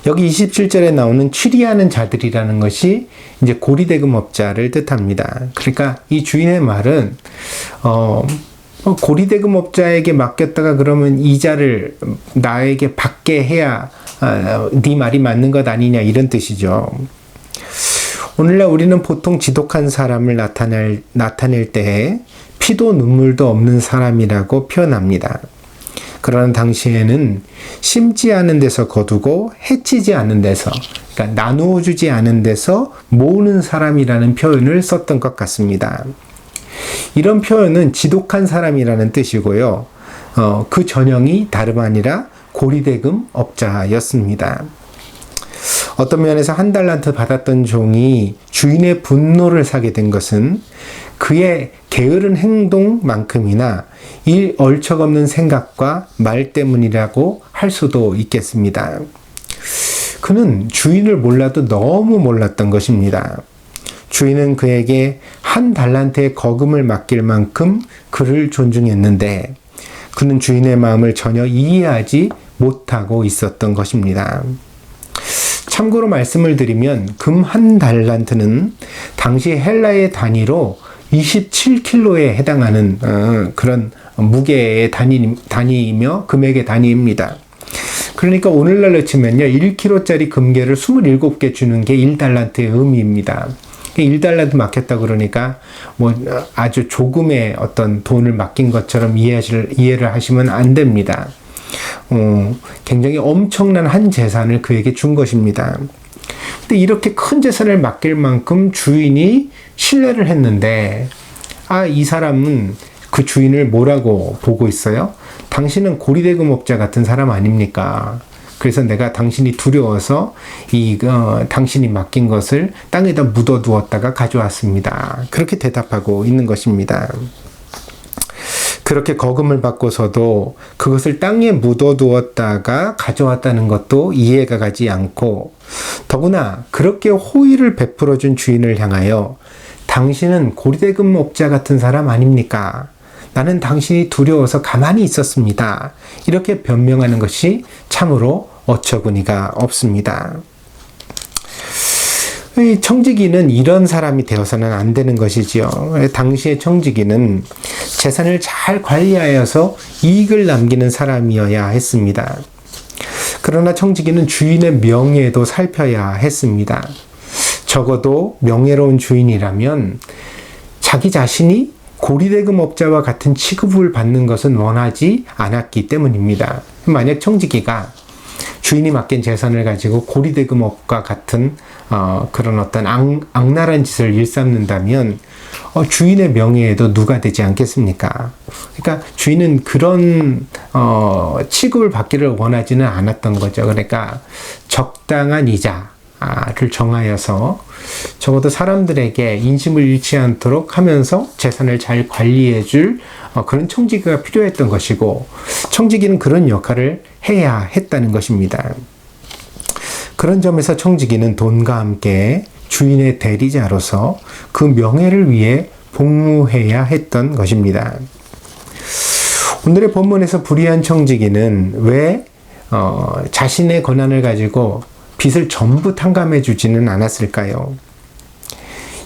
여기 27절에 나오는 취리하는 자들이라는 것이 이제 고리대금업자를 뜻합니다. 그러니까 이 주인의 말은 고리대금업자에게 맡겼다가 그러면 이자를 나에게 받게 해야 네 말이 맞는 것 아니냐, 이런 뜻이죠. 오늘날 우리는 보통 지독한 사람을 나타낼 때에 피도 눈물도 없는 사람이라고 표현합니다. 그러나 당시에는 심지 않은 데서 거두고 해치지 않은 데서, 그러니까 나누어 주지 않은 데서 모으는 사람이라는 표현을 썼던 것 같습니다. 이런 표현은 지독한 사람이라는 뜻이고요. 그 전형이 다름 아니라 고리대금 업자였습니다. 어떤 면에서 한 달란트 받았던 종이 주인의 분노를 사게 된 것은 그의 게으른 행동만큼이나 이 얼척없는 생각과 말 때문이라고 할 수도 있겠습니다. 그는 주인을 몰라도 너무 몰랐던 것입니다. 주인은 그에게 한 달란트의 거금을 맡길 만큼 그를 존중했는데 그는 주인의 마음을 전혀 이해하지 못하고 있었던 것입니다. 참고로 말씀을 드리면 금 한 달란트는 당시 헬라의 단위로 27kg에 해당하는 그런 무게의 단위이며 금액의 단위입니다. 그러니까 오늘날로 치면요, 1kg짜리 금괴를 27개 주는 게 1달란트의 의미입니다. 1달란트 맡겼다 그러니까 뭐 아주 조금의 어떤 돈을 맡긴 것처럼 이해를 하시면 안 됩니다. 굉장히 엄청난 한 재산을 그에게 준 것입니다. 근데 이렇게 큰 재산을 맡길 만큼 주인이 신뢰를 했는데, 이 사람은 그 주인을 뭐라고 보고 있어요? 당신은 고리대금업자 같은 사람 아닙니까? 그래서 내가 당신이 두려워서 당신이 맡긴 것을 땅에다 묻어두었다가 가져왔습니다. 그렇게 대답하고 있는 것입니다. 그렇게 거금을 받고서도 그것을 땅에 묻어두었다가 가져왔다는 것도 이해가 가지 않고, 더구나 그렇게 호의를 베풀어준 주인을 향하여 당신은 고리대금 업자 같은 사람 아닙니까? 나는 당신이 두려워서 가만히 있었습니다. 이렇게 변명하는 것이 참으로 어처구니가 없습니다. 청지기는 이런 사람이 되어서는 안 되는 것이지요. 당시의 청지기는 재산을 잘 관리하여서 이익을 남기는 사람이어야 했습니다. 그러나 청지기는 주인의 명예도 살펴야 했습니다. 적어도 명예로운 주인이라면 자기 자신이 고리대금 업자와 같은 취급을 받는 것은 원하지 않았기 때문입니다. 만약 청지기가 주인이 맡긴 재산을 가지고 고리대금업과 같은 그런 어떤 악랄한 짓을 일삼는다면 주인의 명예에도 누가 되지 않겠습니까? 그러니까 주인은 그런 취급을 받기를 원하지는 않았던 거죠. 그러니까 적당한 이자를 정하여서 적어도 사람들에게 인심을 잃지 않도록 하면서 재산을 잘 관리해 줄 그런 청지기가 필요했던 것이고, 청지기는 그런 역할을 해야 했다는 것입니다. 그런 점에서 청지기는 돈과 함께 주인의 대리자로서 그 명예를 위해 복무해야 했던 것입니다. 오늘의 본문에서 불의한 청지기는 왜 자신의 권한을 가지고 빚을 전부 탕감해 주지는 않았을까요?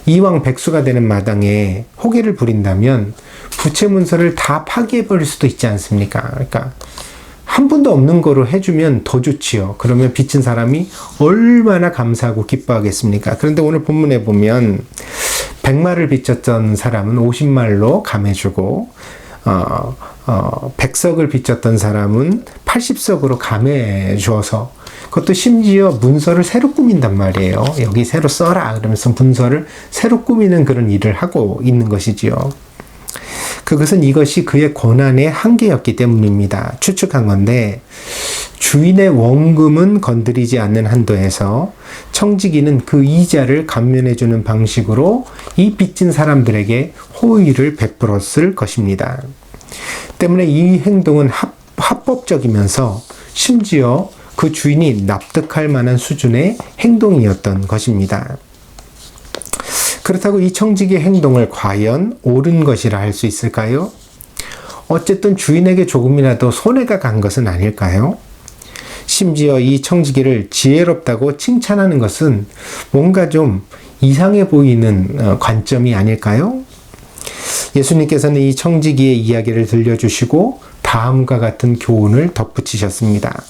이왕 백수가 되는 마당에 호기를 부린다면 부채 문서를 다 파기해 버릴 수도 있지 않습니까? 그러니까 한 푼도 없는 거로 해주면 더 좋지요. 그러면 빚진 사람이 얼마나 감사하고 기뻐하겠습니까? 그런데 오늘 본문에 보면 100말을 빚졌던 사람은 50말로 감해주고 100석을 빚졌던 사람은 80석으로 감해줘서, 그것도 심지어 문서를 새로 꾸민단 말이에요. 여기 새로 써라 그러면서 문서를 새로 꾸미는 그런 일을 하고 있는 것이지요. 그것은 이것이 그의 권한의 한계였기 때문입니다. 추측한 건데, 주인의 원금은 건드리지 않는 한도에서 청지기는 그 이자를 감면해주는 방식으로 이 빚진 사람들에게 호의를 베풀었을 것입니다. 때문에 이 행동은 합법적이면서 심지어 그 주인이 납득할 만한 수준의 행동이었던 것입니다. 그렇다고 이 청지기의 행동을 과연 옳은 것이라 할 수 있을까요? 어쨌든 주인에게 조금이라도 손해가 간 것은 아닐까요? 심지어 이 청지기를 지혜롭다고 칭찬하는 것은 뭔가 좀 이상해 보이는 관점이 아닐까요? 예수님께서는 이 청지기의 이야기를 들려주시고 다음과 같은 교훈을 덧붙이셨습니다.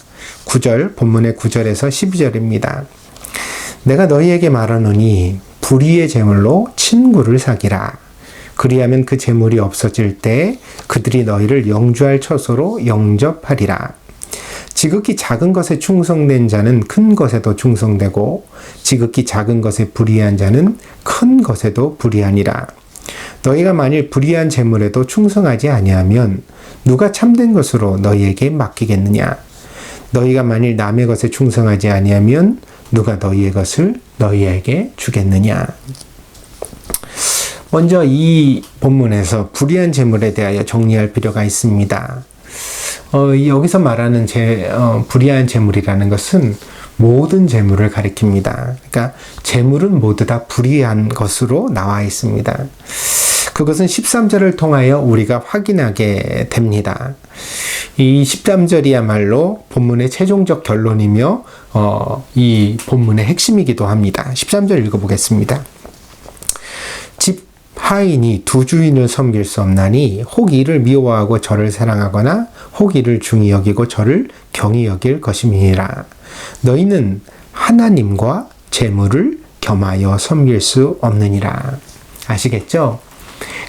9절, 본문의 9절에서 12절입니다. 내가 너희에게 말하노니 불의의 재물로 친구를 사기라. 그리하면 그 재물이 없어질 때 그들이 너희를 영주할 처소로 영접하리라. 지극히 작은 것에 충성된 자는 큰 것에도 충성되고 지극히 작은 것에 불의한 자는 큰 것에도 불의하니라. 너희가 만일 불의한 재물에도 충성하지 아니하면 누가 참된 것으로 너희에게 맡기겠느냐? 너희가 만일 남의 것에 충성하지 아니하면 누가 너희의 것을 너희에게 주겠느냐? 먼저 이 본문에서 불의한 재물에 대하여 정리할 필요가 있습니다. 여기서 말하는 불의한 재물이라는 것은 모든 재물을 가리킵니다. 그러니까 재물은 모두 다 불의한 것으로 나와 있습니다. 그것은 13절을 통하여 우리가 확인하게 됩니다. 이 13절이야말로 본문의 최종적 결론이며 이 본문의 핵심이기도 합니다. 13절 읽어보겠습니다. 집 하인이 두 주인을 섬길 수 없나니 혹 이를 미워하고 저를 사랑하거나 혹 이를 중히 여기고 저를 경히 여길 것임이니라. 너희는 하나님과 재물을 겸하여 섬길 수 없느니라. 아시겠죠?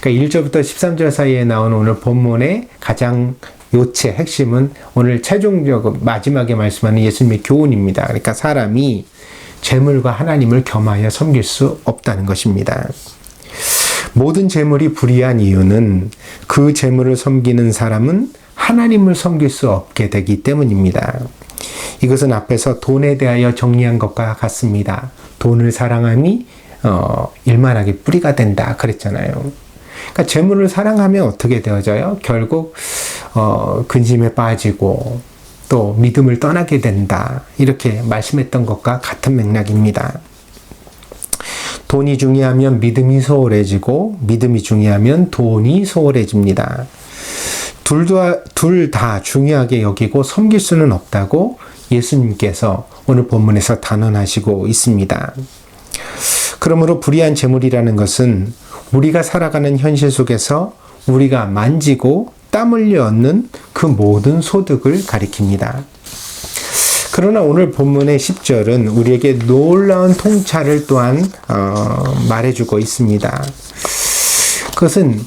그러니까 1절부터 13절 사이에 나온 오늘 본문의 가장 요체, 핵심은 오늘 최종적으로 마지막에 말씀하는 예수님의 교훈입니다. 그러니까 사람이 재물과 하나님을 겸하여 섬길 수 없다는 것입니다. 모든 재물이 불의한 이유는 그 재물을 섬기는 사람은 하나님을 섬길 수 없게 되기 때문입니다. 이것은 앞에서 돈에 대하여 정리한 것과 같습니다. 돈을 사랑함이 일만하게 뿌리가 된다 그랬잖아요. 그러니까 재물을 사랑하면 어떻게 되어져요? 결국 근심에 빠지고 또 믿음을 떠나게 된다. 이렇게 말씀했던 것과 같은 맥락입니다. 돈이 중요하면 믿음이 소홀해지고 믿음이 중요하면 돈이 소홀해집니다. 둘 다 중요하게 여기고 섬길 수는 없다고 예수님께서 오늘 본문에서 단언하시고 있습니다. 그러므로 불의한 재물이라는 것은 우리가 살아가는 현실 속에서 우리가 만지고 땀 흘려 얻는 그 모든 소득을 가리킵니다. 그러나 오늘 본문의 10절은 우리에게 놀라운 통찰을 또한 말해주고 있습니다. 그것은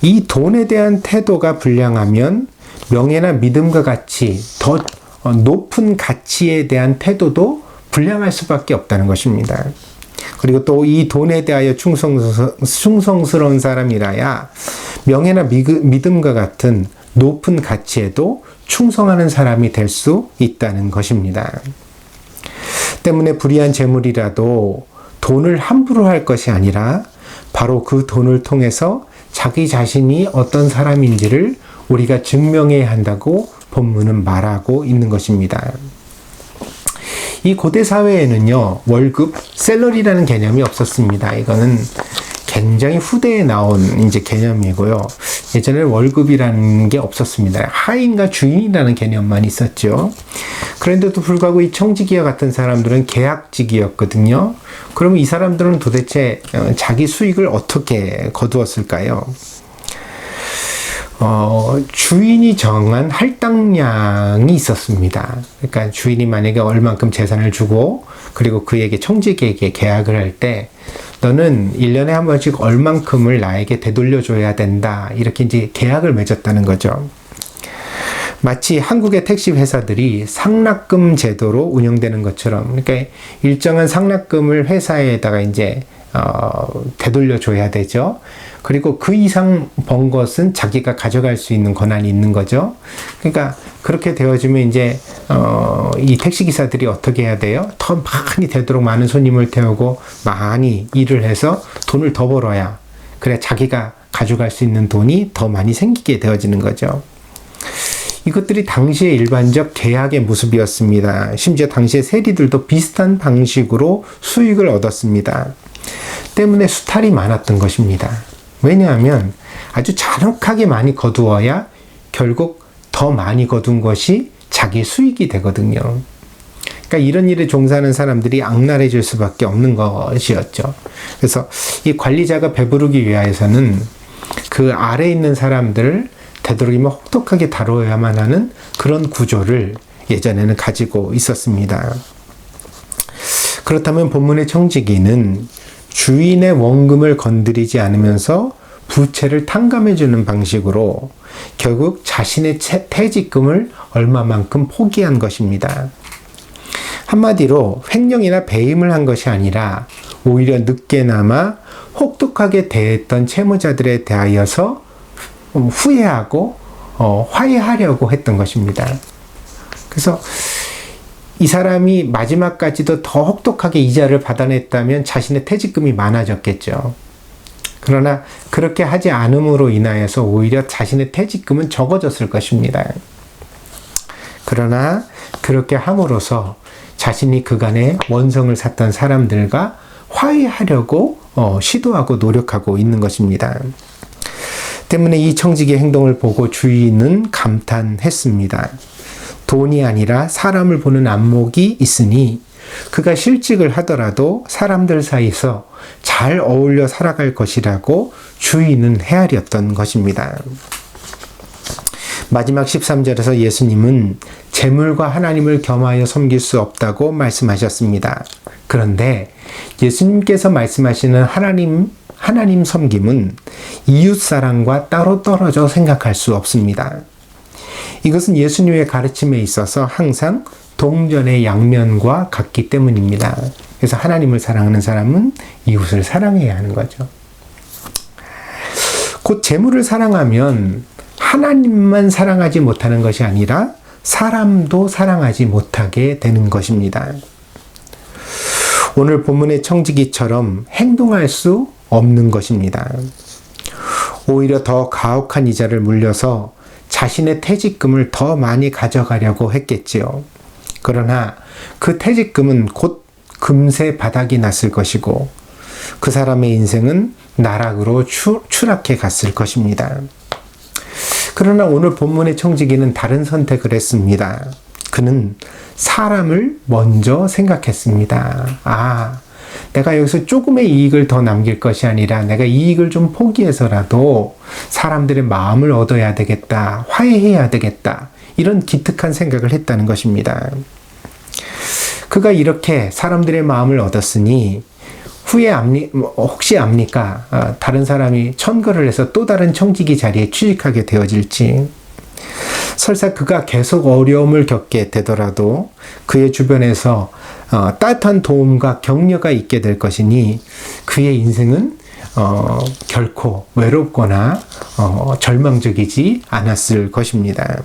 이 돈에 대한 태도가 불량하면 명예나 믿음과 같이 더 높은 가치에 대한 태도도 불량할 수밖에 없다는 것입니다. 그리고 또 이 돈에 대하여 충성스러운 사람이라야 명예나 믿음과 같은 높은 가치에도 충성하는 사람이 될 수 있다는 것입니다. 때문에 불의한 재물이라도 돈을 함부로 할 것이 아니라 바로 그 돈을 통해서 자기 자신이 어떤 사람인지를 우리가 증명해야 한다고 본문은 말하고 있는 것입니다. 이 고대 사회에는요, 월급, 샐러리라는 개념이 없었습니다. 이거는 굉장히 후대에 나온 이제 개념이고요. 예전에는 월급이라는 게 없었습니다. 하인과 주인이라는 개념만 있었죠. 그런데도 불구하고 이 청지기와 같은 사람들은 계약직이었거든요. 그러면 이 사람들은 도대체 자기 수익을 어떻게 거두었을까요? 주인이 정한 할당량이 있었습니다. 그러니까 주인이 만약에 얼만큼 재산을 주고 그리고 그에게 청지기에게 계약을 할 때 너는 1년에 한 번씩 얼만큼을 나에게 되돌려줘야 된다. 이렇게 이제 계약을 맺었다는 거죠. 마치 한국의 택시 회사들이 상납금 제도로 운영되는 것처럼, 그러니까 일정한 상납금을 회사에다가 이제 되돌려줘야 되죠. 그리고 그 이상 번 것은 자기가 가져갈 수 있는 권한이 있는 거죠. 그러니까 그렇게 되어지면 이제 이 택시기사들이 어떻게 해야 돼요? 더 많이 되도록 많은 손님을 태우고 많이 일을 해서 돈을 더 벌어야 그래 자기가 가져갈 수 있는 돈이 더 많이 생기게 되어지는 거죠. 이것들이 당시의 일반적 계약의 모습이었습니다. 심지어 당시의 세리들도 비슷한 방식으로 수익을 얻었습니다. 때문에 수탈이 많았던 것입니다. 왜냐하면 아주 잔혹하게 많이 거두어야 결국 더 많이 거둔 것이 자기 수익이 되거든요. 그러니까 이런 일에 종사하는 사람들이 악랄해질 수밖에 없는 것이었죠. 그래서 이 관리자가 배부르기 위해서는 그 아래에 있는 사람들을 되도록이면 혹독하게 다루어야만 하는 그런 구조를 예전에는 가지고 있었습니다. 그렇다면 본문의 청지기는 주인의 원금을 건드리지 않으면서 부채를 탕감해주는 방식으로 결국 자신의 퇴직금을 얼마만큼 포기한 것입니다. 한마디로 횡령이나 배임을 한 것이 아니라 오히려 늦게나마 혹독하게 대했던 채무자들에 대하여서 후회하고 화해하려고 했던 것입니다. 그래서 이 사람이 마지막까지도 더 혹독하게 이자를 받아냈다면 자신의 퇴직금이 많아졌겠죠. 그러나 그렇게 하지 않음으로 인하여서 오히려 자신의 퇴직금은 적어졌을 것입니다. 그러나 그렇게 함으로써 자신이 그간의 원성을 샀던 사람들과 화해하려고 시도하고 노력하고 있는 것입니다. 때문에 이 청지기의 행동을 보고 주인은 감탄했습니다. 돈이 아니라 사람을 보는 안목이 있으니 그가 실직을 하더라도 사람들 사이에서 잘 어울려 살아갈 것이라고 주인은 헤아렸던 것입니다. 마지막 13절에서 예수님은 재물과 하나님을 겸하여 섬길 수 없다고 말씀하셨습니다. 그런데 예수님께서 말씀하시는 하나님 섬김은 이웃사랑과 따로 떨어져 생각할 수 없습니다. 이것은 예수님의 가르침에 있어서 항상 동전의 양면과 같기 때문입니다. 그래서 하나님을 사랑하는 사람은 이웃을 사랑해야 하는 거죠. 곧 재물을 사랑하면 하나님만 사랑하지 못하는 것이 아니라 사람도 사랑하지 못하게 되는 것입니다. 오늘 본문의 청지기처럼 행동할 수 없는 것입니다. 오히려 더 가혹한 이자를 물려서 자신의 퇴직금을 더 많이 가져가려고 했겠지요. 그러나 그 퇴직금은 곧 금세 바닥이 났을 것이고 그 사람의 인생은 나락으로 추락해 갔을 것입니다. 그러나 오늘 본문의 청지기는 다른 선택을 했습니다. 그는 사람을 먼저 생각했습니다. 내가 여기서 조금의 이익을 더 남길 것이 아니라 내가 이익을 좀 포기해서라도 사람들의 마음을 얻어야 되겠다, 화해해야 되겠다, 이런 기특한 생각을 했다는 것입니다. 그가 이렇게 사람들의 마음을 얻었으니 후에 혹시 압니까? 다른 사람이 천거를 해서 또 다른 청지기 자리에 취직하게 되어질지. 설사 그가 계속 어려움을 겪게 되더라도 그의 주변에서 따뜻한 도움과 격려가 있게 될 것이니 그의 인생은 결코 외롭거나 절망적이지 않았을 것입니다.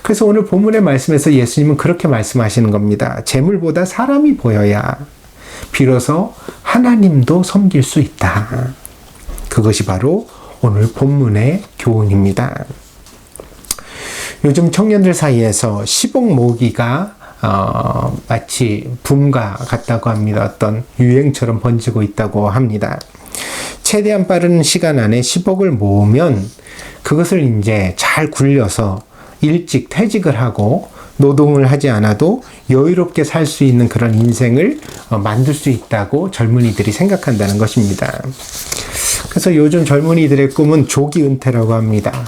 그래서 오늘 본문의 말씀에서 예수님은 그렇게 말씀하시는 겁니다. 재물보다 사람이 보여야 비로소 하나님도 섬길 수 있다. 그것이 바로 오늘 본문의 교훈입니다. 요즘 청년들 사이에서 10억 모으기가 마치 붐과 같다고 합니다. 어떤 유행처럼 번지고 있다고 합니다. 최대한 빠른 시간 안에 10억을 모으면 그것을 이제 잘 굴려서 일찍 퇴직을 하고 노동을 하지 않아도 여유롭게 살 수 있는 그런 인생을 만들 수 있다고 젊은이들이 생각한다는 것입니다. 그래서 요즘 젊은이들의 꿈은 조기 은퇴라고 합니다.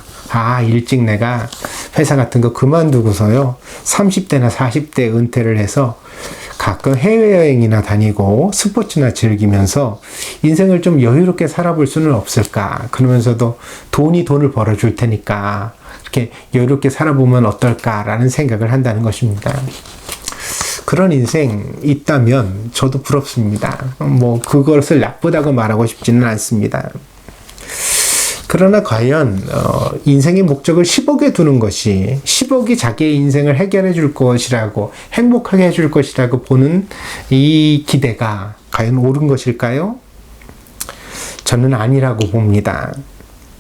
일찍 내가 회사 같은 거 그만두고서요 30대나 40대 은퇴를 해서 가끔 해외여행이나 다니고 스포츠나 즐기면서 인생을 좀 여유롭게 살아볼 수는 없을까. 그러면서도 돈을 벌어줄 테니까 이렇게 여유롭게 살아보면 어떨까라는 생각을 한다는 것입니다. 그런 인생 있다면 저도 부럽습니다. 그것을 나쁘다고 말하고 싶지는 않습니다. 그러나 과연 인생의 목적을 10억에 두는 것이 10억이 자기의 인생을 해결해 줄 것이라고, 행복하게 해줄 것이라고 보는 이 기대가 과연 옳은 것일까요? 저는 아니라고 봅니다.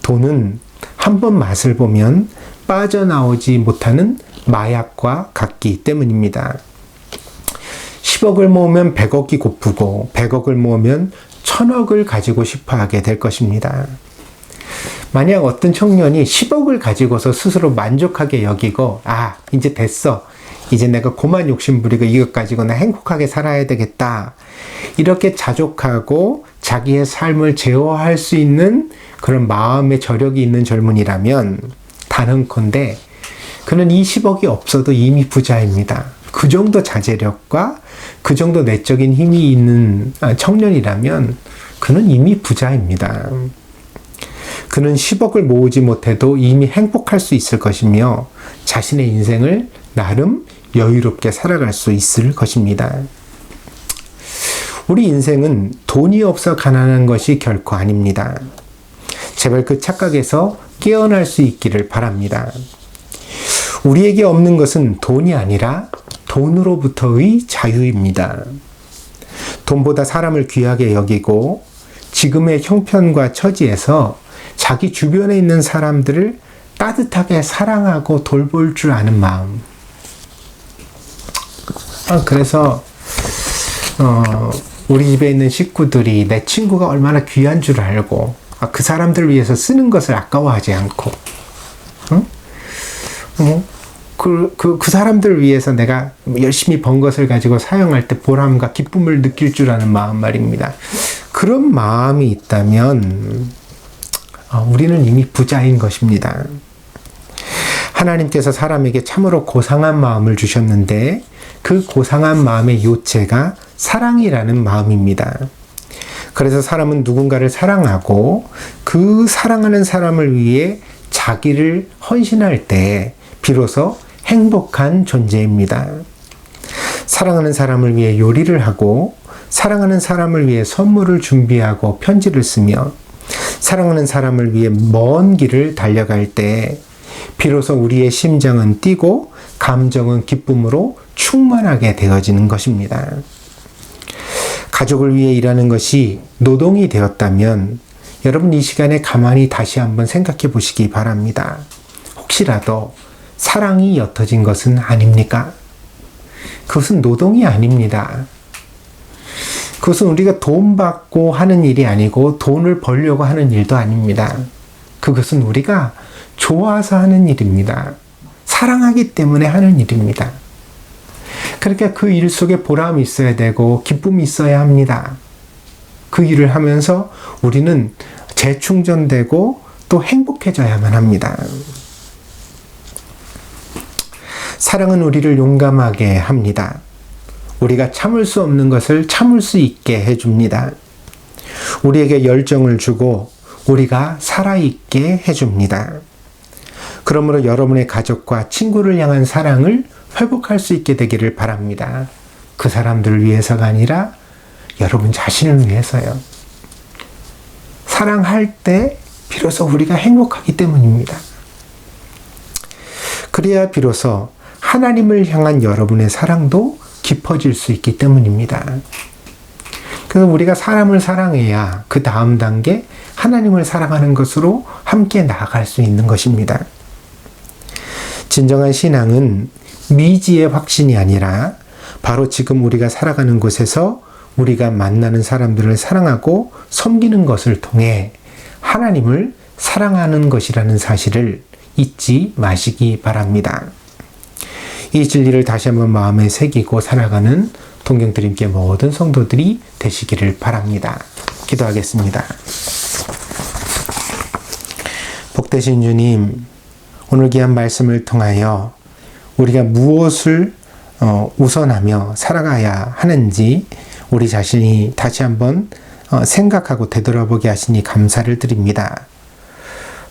돈은 한번 맛을 보면 빠져나오지 못하는 마약과 같기 때문입니다. 10억을 모으면 100억이 고프고 100억을 모으면 1000억을 가지고 싶어 하게 될 것입니다. 만약 어떤 청년이 10억을 가지고서 스스로 만족하게 여기고 이제 됐어. 이제 내가 고만 욕심 부리고 이것 가지고 나 행복하게 살아야 되겠다. 이렇게 자족하고 자기의 삶을 제어할 수 있는 그런 마음의 저력이 있는 젊은이라면 단언컨대 그는 이 10억이 없어도 이미 부자입니다. 그 정도 자제력과 그 정도 내적인 힘이 있는 청년이라면 그는 이미 부자입니다. 그는 10억을 모으지 못해도 이미 행복할 수 있을 것이며 자신의 인생을 나름 여유롭게 살아갈 수 있을 것입니다. 우리 인생은 돈이 없어 가난한 것이 결코 아닙니다. 제발 그 착각에서 깨어날 수 있기를 바랍니다. 우리에게 없는 것은 돈이 아니라 돈으로부터의 자유입니다. 돈보다 사람을 귀하게 여기고 지금의 형편과 처지에서 자기 주변에 있는 사람들을 따뜻하게 사랑하고 돌볼 줄 아는 마음. 그래서 우리 집에 있는 식구들이 내 친구가 얼마나 귀한 줄 알고 그 사람들을 위해서 쓰는 것을 아까워하지 않고 그 사람들을 위해서 내가 열심히 번 것을 가지고 사용할 때 보람과 기쁨을 느낄 줄 아는 마음 말입니다. 그런 마음이 있다면 우리는 이미 부자인 것입니다. 하나님께서 사람에게 참으로 고상한 마음을 주셨는데 그 고상한 마음의 요체가 사랑이라는 마음입니다. 그래서 사람은 누군가를 사랑하고 그 사랑하는 사람을 위해 자기를 헌신할 때 비로소 행복한 존재입니다. 사랑하는 사람을 위해 요리를 하고 사랑하는 사람을 위해 선물을 준비하고 편지를 쓰며 사랑하는 사람을 위해 먼 길을 달려갈 때 비로소 우리의 심장은 뛰고 감정은 기쁨으로 충만하게 되어지는 것입니다. 가족을 위해 일하는 것이 노동이 되었다면 여러분 이 시간에 가만히 다시 한번 생각해 보시기 바랍니다. 혹시라도 사랑이 옅어진 것은 아닙니까? 그것은 노동이 아닙니다. 그것은 우리가 돈 받고 하는 일이 아니고 돈을 벌려고 하는 일도 아닙니다. 그것은 우리가 좋아서 하는 일입니다. 사랑하기 때문에 하는 일입니다. 그러니까 그 일 속에 보람이 있어야 되고 기쁨이 있어야 합니다. 그 일을 하면서 우리는 재충전되고 또 행복해져야만 합니다. 사랑은 우리를 용감하게 합니다. 우리가 참을 수 없는 것을 참을 수 있게 해줍니다. 우리에게 열정을 주고 우리가 살아있게 해줍니다. 그러므로 여러분의 가족과 친구를 향한 사랑을 회복할 수 있게 되기를 바랍니다. 그 사람들을 위해서가 아니라 여러분 자신을 위해서요. 사랑할 때 비로소 우리가 행복하기 때문입니다. 그래야 비로소 하나님을 향한 여러분의 사랑도 깊어질 수 있기 때문입니다. 그래서 우리가 사람을 사랑해야 그 다음 단계 하나님을 사랑하는 것으로 함께 나아갈 수 있는 것입니다. 진정한 신앙은 미지의 확신이 아니라 바로 지금 우리가 살아가는 곳에서 우리가 만나는 사람들을 사랑하고 섬기는 것을 통해 하나님을 사랑하는 것이라는 사실을 잊지 마시기 바랍니다. 이 진리를 다시 한번 마음에 새기고 살아가는 동경드림교회 모든 성도들이 되시기를 바랍니다. 기도하겠습니다. 복되신 주님, 오늘 귀한 말씀을 통하여 우리가 무엇을 우선하며 살아가야 하는지 우리 자신이 다시 한번 생각하고 되돌아보게 하시니 감사를 드립니다.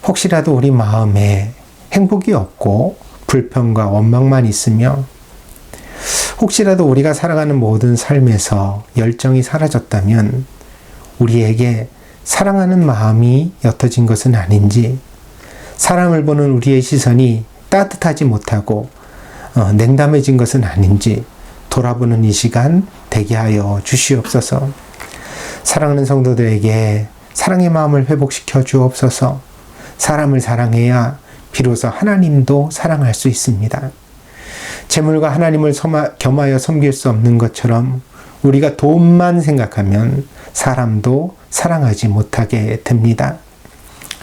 혹시라도 우리 마음에 행복이 없고 불평과 원망만 있으며 혹시라도 우리가 살아가는 모든 삶에서 열정이 사라졌다면 우리에게 사랑하는 마음이 옅어진 것은 아닌지, 사람을 보는 우리의 시선이 따뜻하지 못하고 냉담해진 것은 아닌지 돌아보는 이 시간 되게 하여 주시옵소서. 사랑하는 성도들에게 사랑의 마음을 회복시켜 주옵소서. 사람을 사랑해야 비로소 하나님도 사랑할 수 있습니다. 재물과 하나님을 겸하여 섬길 수 없는 것처럼 우리가 돈만 생각하면 사람도 사랑하지 못하게 됩니다.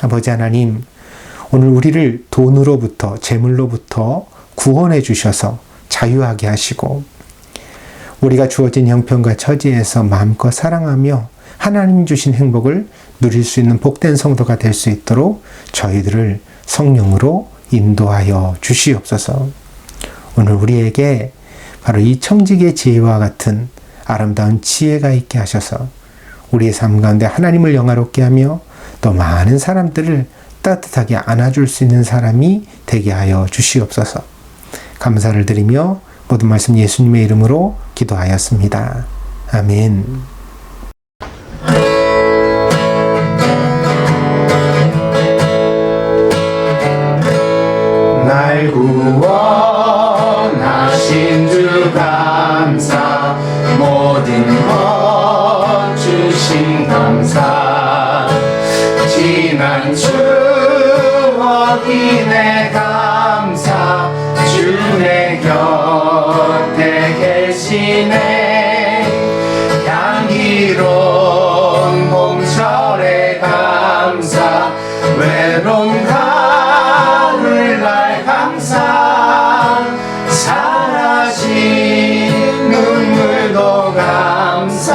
아버지 하나님, 오늘 우리를 돈으로부터, 재물로부터 구원해 주셔서 자유하게 하시고 우리가 주어진 형편과 처지에서 마음껏 사랑하며 하나님 주신 행복을 누릴 수 있는 복된 성도가 될 수 있도록 저희들을 성령으로 인도하여 주시옵소서. 오늘 우리에게 바로 이 청지기의 지혜와 같은 아름다운 지혜가 있게 하셔서 우리의 삶 가운데 하나님을 영화롭게 하며 또 많은 사람들을 따뜻하게 안아줄 수 있는 사람이 되게 하여 주시옵소서. 감사를 드리며 모든 말씀 예수님의 이름으로 기도하였습니다. 아멘. 날 구원하신 주 감사, 모든 것 주신 감사, 지난 추억이 내 감사, 주 내 곁에 계시네. 향기로운 봄철의 감사, 외로운 가을날 감사, 사라진 눈물도 감사,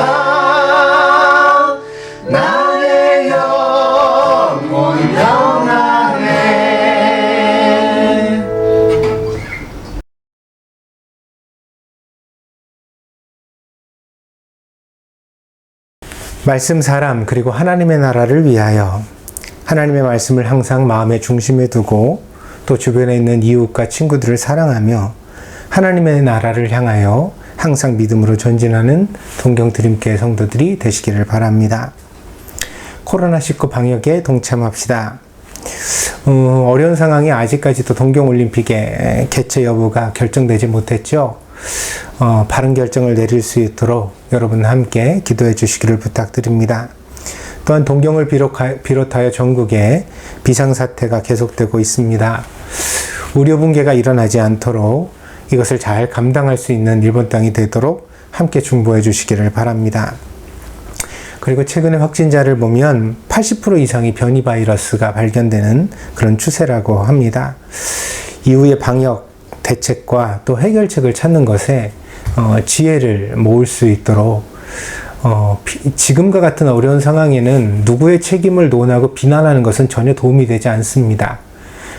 나의 영혼 영원하네. 말씀, 사람, 그리고 하나님의 나라를 위하여 하나님의 말씀을 항상 마음의 중심에 두고 또 주변에 있는 이웃과 친구들을 사랑하며 하나님의 나라를 향하여 항상 믿음으로 전진하는 동경드림교회 성도들이 되시기를 바랍니다. 코로나19 방역에 동참합시다. 어려운 상황이 아직까지도 동경올림픽의 개최 여부가 결정되지 못했죠. 바른 결정을 내릴 수 있도록 여러분 함께 기도해 주시기를 부탁드립니다. 또한 동경을 비롯하여 전국에 비상사태가 계속되고 있습니다. 우려 붕괴가 일어나지 않도록 이것을 잘 감당할 수 있는 일본 땅이 되도록 함께 중보해 주시기를 바랍니다. 그리고 최근에 확진자를 보면 80% 이상이 변이 바이러스가 발견되는 그런 추세라고 합니다. 이후의 방역 대책과 또 해결책을 찾는 것에 지혜를 모을 수 있도록 지금과 같은 어려운 상황에는 누구의 책임을 논하고 비난하는 것은 전혀 도움이 되지 않습니다.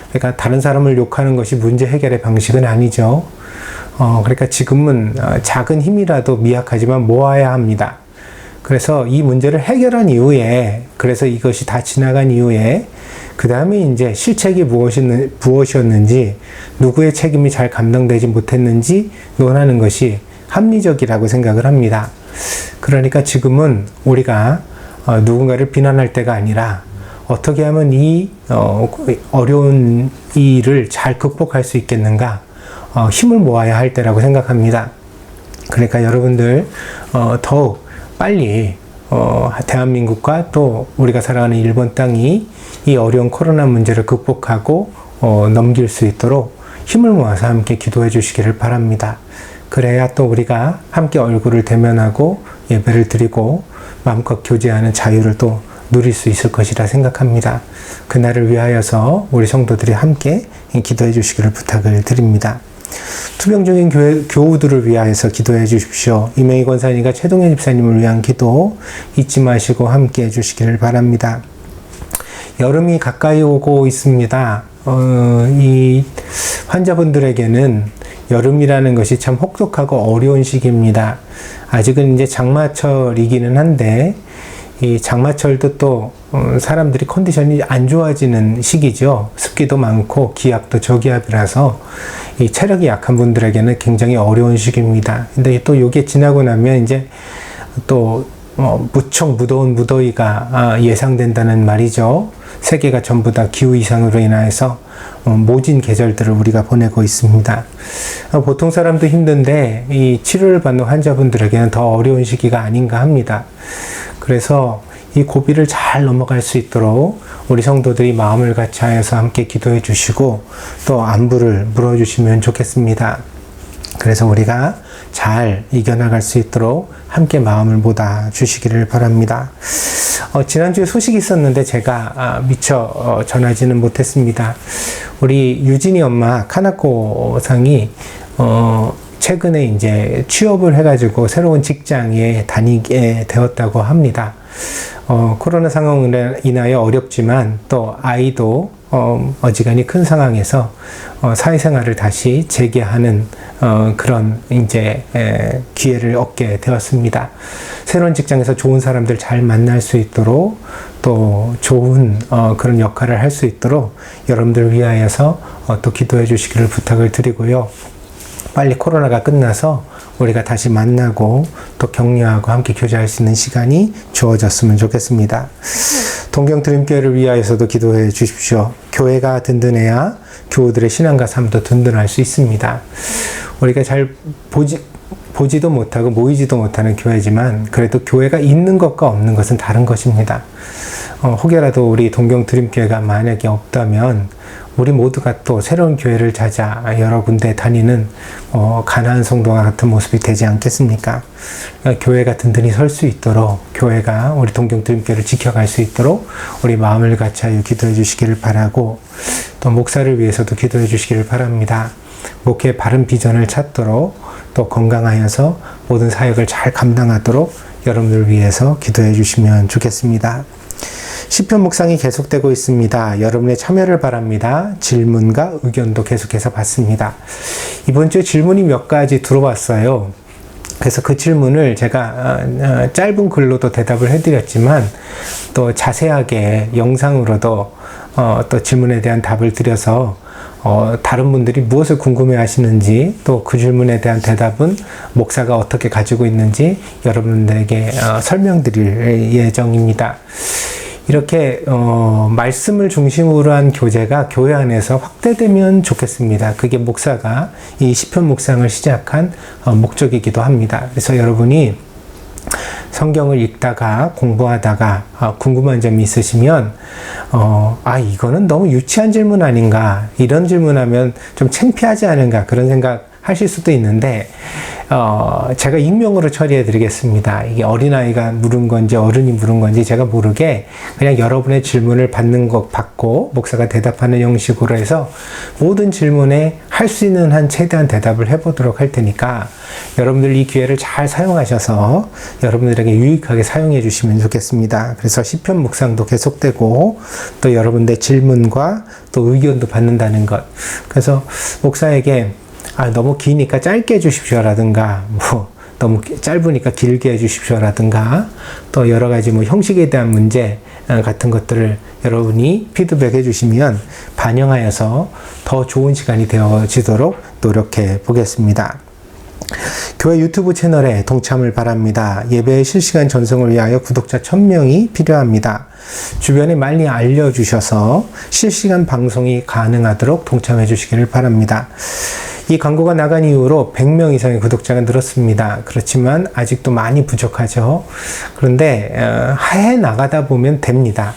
그러니까 다른 사람을 욕하는 것이 문제 해결의 방식은 아니죠. 그러니까 지금은 작은 힘이라도 미약하지만 모아야 합니다. 그래서 이 문제를 해결한 이후에, 그래서 이것이 다 지나간 이후에 그 다음에 이제 실책이 무엇이었는지, 누구의 책임이 잘 감당되지 못했는지 논하는 것이 합리적이라고 생각을 합니다. 그러니까 지금은 우리가 누군가를 비난할 때가 아니라 어떻게 하면 이 어려운 일을 잘 극복할 수 있겠는가, 힘을 모아야 할 때라고 생각합니다. 그러니까 여러분들 더욱 빨리 대한민국과 또 우리가 살아가는 일본 땅이 이 어려운 코로나 문제를 극복하고 넘길 수 있도록 힘을 모아서 함께 기도해 주시기를 바랍니다. 그래야 또 우리가 함께 얼굴을 대면하고 예배를 드리고 마음껏 교제하는 자유를 또 누릴 수 있을 것이라 생각합니다. 그날을 위하여서 우리 성도들이 함께 기도해 주시기를 부탁을 드립니다. 투병 중인 교우들을 위하여서 기도해 주십시오. 이명희 권사님과 최동현 집사님을 위한 기도 잊지 마시고 함께 해주시기를 바랍니다. 여름이 가까이 오고 있습니다. 이 환자분들에게는 여름이라는 것이 참 혹독하고 어려운 시기입니다. 아직은 이제 장마철이기는 한데, 이 장마철도 또 사람들이 컨디션이 안 좋아지는 시기죠. 습기도 많고 기압도 저기압이라서 이 체력이 약한 분들에게는 굉장히 어려운 시기입니다. 근데 또 이게 지나고 나면 이제 또 무척 무더운 무더위가 예상된다는 말이죠. 세계가 전부 다 기후 이상으로 인하여서 모진 계절들을 우리가 보내고 있습니다. 보통 사람도 힘든데 이 치료를 받는 환자분들에게는 더 어려운 시기가 아닌가 합니다. 그래서 이 고비를 잘 넘어갈 수 있도록 우리 성도들이 마음을 같이 하여서 함께 기도해 주시고 또 안부를 물어주시면 좋겠습니다. 그래서 우리가 잘 이겨나갈 수 있도록 함께 마음을 모아 주시기를 바랍니다. 지난주에 소식이 있었는데 제가 미처 전하지는 못했습니다. 우리 유진이 엄마 카나코 상이 최근에 이제 취업을 해가지고 새로운 직장에 다니게 되었다고 합니다. 코로나 상황으로 인하여 어렵지만 또 아이도 어지간히 큰 상황에서 사회생활을 다시 재개하는 그런 이제 기회를 얻게 되었습니다. 새로운 직장에서 좋은 사람들 잘 만날 수 있도록 또 좋은 그런 역할을 할 수 있도록 여러분들 위하여서 또 기도해 주시기를 부탁을 드리고요. 빨리 코로나가 끝나서 우리가 다시 만나고 또 격려하고 함께 교제할 수 있는 시간이 주어졌으면 좋겠습니다. 동경드림교회를 위하여서도 기도해 주십시오. 교회가 든든해야 교우들의 신앙과 삶도 든든할 수 있습니다. 우리가 잘 보지도 못하고 모이지도 못하는 교회지만 그래도 교회가 있는 것과 없는 것은 다른 것입니다. 혹여라도 우리 동경드림교회가 만약에 없다면 우리 모두가 또 새로운 교회를 찾아 여러 군데 다니는 가나안 성도와 같은 모습이 되지 않겠습니까? 그러니까 교회가 든든히 설 수 있도록, 교회가 우리 동경드림교회를 지켜갈 수 있도록 우리 마음을 같이하여 기도해 주시기를 바라고, 또 목사를 위해서도 기도해 주시기를 바랍니다. 목회의 바른 비전을 찾도록, 또 건강하여서 모든 사역을 잘 감당하도록 여러분들 위해서 기도해 주시면 좋겠습니다. 시편 묵상이 계속되고 있습니다. 여러분의 참여를 바랍니다. 질문과 의견도 계속해서 받습니다. 이번 주에 질문이 몇 가지 들어왔어요. 그래서 그 질문을 제가 짧은 글로도 대답을 해드렸지만 또 자세하게 영상으로도 또 질문에 대한 답을 드려서 다른 분들이 무엇을 궁금해 하시는지 또 그 질문에 대한 대답은 목사가 어떻게 가지고 있는지 여러분들에게 설명드릴 예정입니다. 이렇게 말씀을 중심으로 한 교제가 교회 안에서 확대되면 좋겠습니다. 그게 목사가 이 시편 묵상을 시작한 목적이기도 합니다. 그래서 여러분이 성경을 읽다가 공부하다가 궁금한 점이 있으시면 이거는 너무 유치한 질문 아닌가, 이런 질문하면 좀 창피하지 않은가, 그런 생각 하실 수도 있는데 제가 익명으로 처리해 드리겠습니다. 이게 어린아이가 물은 건지 어른이 물은 건지 제가 모르게 그냥 여러분의 질문을 받고 목사가 대답하는 형식으로 해서 모든 질문에 할 수 있는 한 최대한 대답을 해보도록 할 테니까 여러분들 이 기회를 잘 사용하셔서 여러분들에게 유익하게 사용해 주시면 좋겠습니다. 그래서 시편 묵상도 계속되고 또 여러분들의 질문과 또 의견도 받는다는 것. 그래서 목사에게 너무 기니까 짧게 해주십시오라든가, 너무 짧으니까 길게 해주십시오라든가, 또 여러 가지 형식에 대한 문제 같은 것들을 여러분이 피드백 해주시면 반영하여서 더 좋은 시간이 되어지도록 노력해 보겠습니다. 교회 유튜브 채널에 동참을 바랍니다. 예배의 실시간 전송을 위하여 구독자 1000명이 필요합니다. 주변에 많이 알려주셔서 실시간 방송이 가능하도록 동참해 주시기를 바랍니다. 이 광고가 나간 이후로 100명 이상의 구독자가 늘었습니다. 그렇지만 아직도 많이 부족하죠. 그런데 해 나가다 보면 됩니다.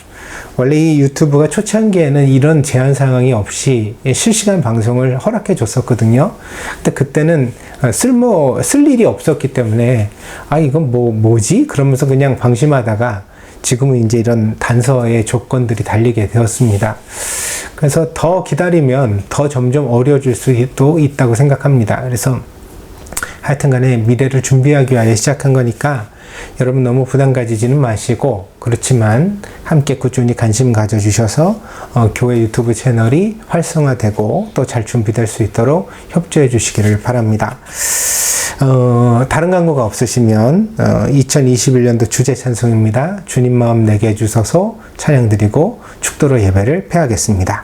원래 이 유튜브가 초창기에는 이런 제한 상황이 없이 실시간 방송을 허락해 줬었거든요. 근데 그때는 쓸 일이 없었기 때문에 이건 뭐지? 그러면서 그냥 방심하다가 지금은 이제 이런 단서의 조건들이 달리게 되었습니다. 그래서 더 기다리면 더 점점 어려워질 수도 있다고 생각합니다. 그래서 하여튼 간에 미래를 준비하기 위하여 시작한 거니까 여러분 너무 부담 가지지는 마시고, 그렇지만 함께 꾸준히 관심 가져주셔서 교회 유튜브 채널이 활성화되고 또 잘 준비될 수 있도록 협조해 주시기를 바랍니다. 다른 광고가 없으시면 2021년도 주제 찬송입니다. 주님 마음 내게 주소서 찬양드리고 축도로 예배를 폐하겠습니다.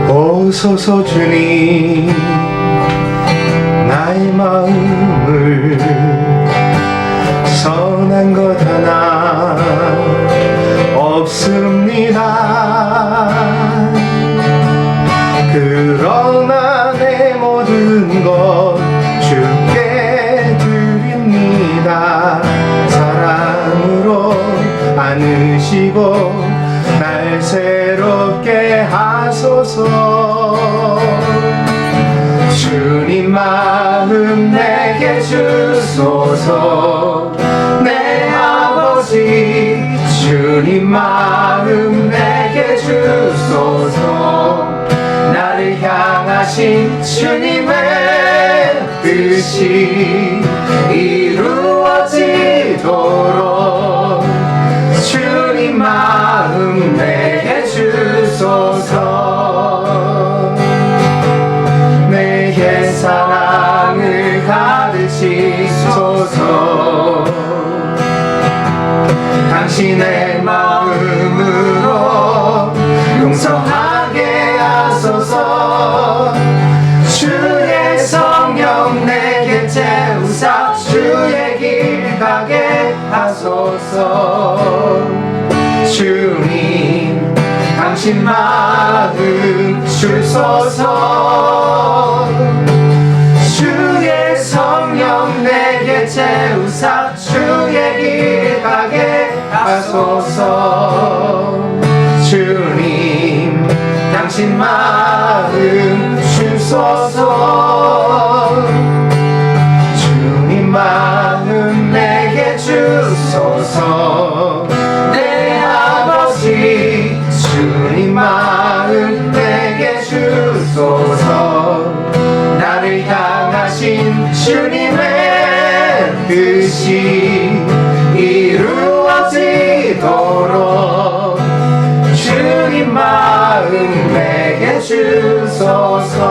오소서 주님, 나의 마음을 선한 것 하나 없습니다. 그러나 내 모든 것 주께 드립니다. 사랑으로 안으시고 날 새롭게 하소서. 주님 마음 내게 주소서. 내 아버지 주님 마음 내게 주소서. 나를 향하신 주님의 뜻이 이루어지도록 주님 마음 내게 주소서. 내게 사랑을 가르치소서. 당신의 마음으로 용서하게 하소서. 주의 성령 내게 채우사 주의 길 가게 하소서. 주님 당신 마음 주소서. 주의 성령 내게 채우사 주의 길 가게 하소서. 주님 당신 마음 주소서. 주님 마음 내게 주소서. 내 아버지 주님 마음 내게 주소서. 나를 향하신 주님의 뜻이 이루어지도록 주님 마음 내게 주소서.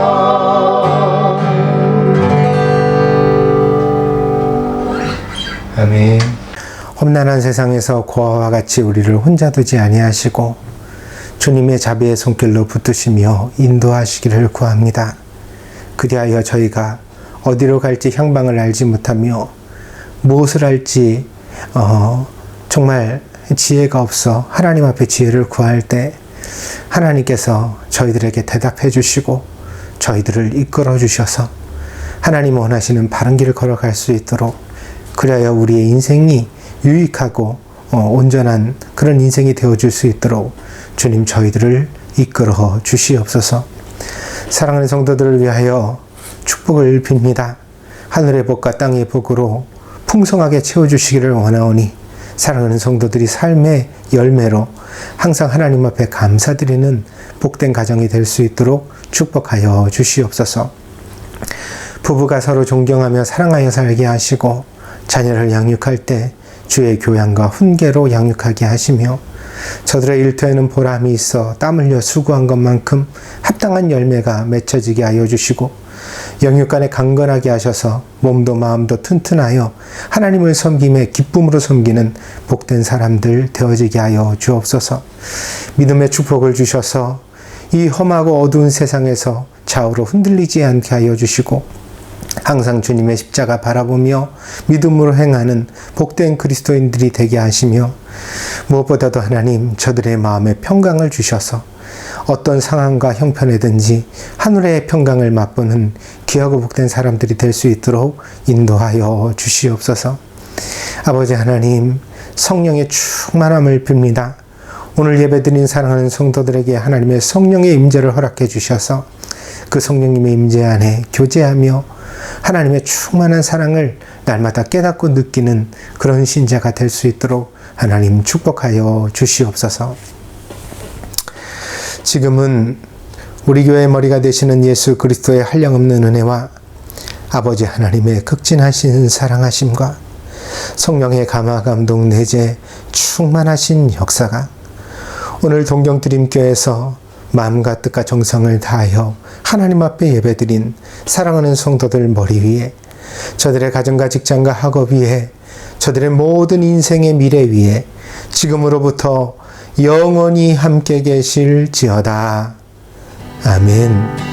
아멘. 험난한 세상에서 고아와 같이 우리를 혼자 두지 아니하시고 주님의 자비의 손길로 붙드시며 인도하시기를 구합니다. 그리하여 저희가 어디로 갈지 향방을 알지 못하며 무엇을 할지 정말 지혜가 없어 하나님 앞에 지혜를 구할 때 하나님께서 저희들에게 대답해 주시고 저희들을 이끌어 주셔서 하나님 원하시는 바른 길을 걸어갈 수 있도록, 그래야 우리의 인생이 유익하고 온전한 그런 인생이 되어줄 수 있도록 주님 저희들을 이끌어 주시옵소서. 사랑하는 성도들을 위하여 축복을 빕니다. 하늘의 복과 땅의 복으로 풍성하게 채워주시기를 원하오니 사랑하는 성도들이 삶의 열매로 항상 하나님 앞에 감사드리는 복된 가정이 될 수 있도록 축복하여 주시옵소서. 부부가 서로 존경하며 사랑하여 살게 하시고 자녀를 양육할 때 주의 교양과 훈계로 양육하게 하시며 저들의 일터에는 보람이 있어 땀 흘려 수고한 것만큼 합당한 열매가 맺혀지게 하여 주시고 영육간에 강건하게 하셔서 몸도 마음도 튼튼하여 하나님을 섬김에 기쁨으로 섬기는 복된 사람들 되어지게 하여 주옵소서. 믿음의 축복을 주셔서 이 험하고 어두운 세상에서 좌우로 흔들리지 않게 하여 주시고 항상 주님의 십자가 바라보며 믿음으로 행하는 복된 그리스도인들이 되게 하시며 무엇보다도 하나님 저들의 마음에 평강을 주셔서 어떤 상황과 형편에든지 하늘의 평강을 맛보는 귀하고 복된 사람들이 될 수 있도록 인도하여 주시옵소서. 아버지 하나님, 성령의 충만함을 빕니다. 오늘 예배드린 사랑하는 성도들에게 하나님의 성령의 임재를 허락해 주셔서 그 성령님의 임재 안에 교제하며 하나님의 충만한 사랑을 날마다 깨닫고 느끼는 그런 신자가 될 수 있도록 하나님 축복하여 주시옵소서. 지금은 우리 교회의 머리가 되시는 예수 그리스도의 한량없는 은혜와 아버지 하나님의 극진하신 사랑하심과 성령의 감화 감동 내재 충만하신 역사가 오늘 동경드림교회에서 마음과 뜻과 정성을 다하여 하나님 앞에 예배드린 사랑하는 성도들 머리 위에, 저들의 가정과 직장과 학업 위에, 저들의 모든 인생의 미래 위에 지금으로부터 영원히 함께 계실지어다. 아멘.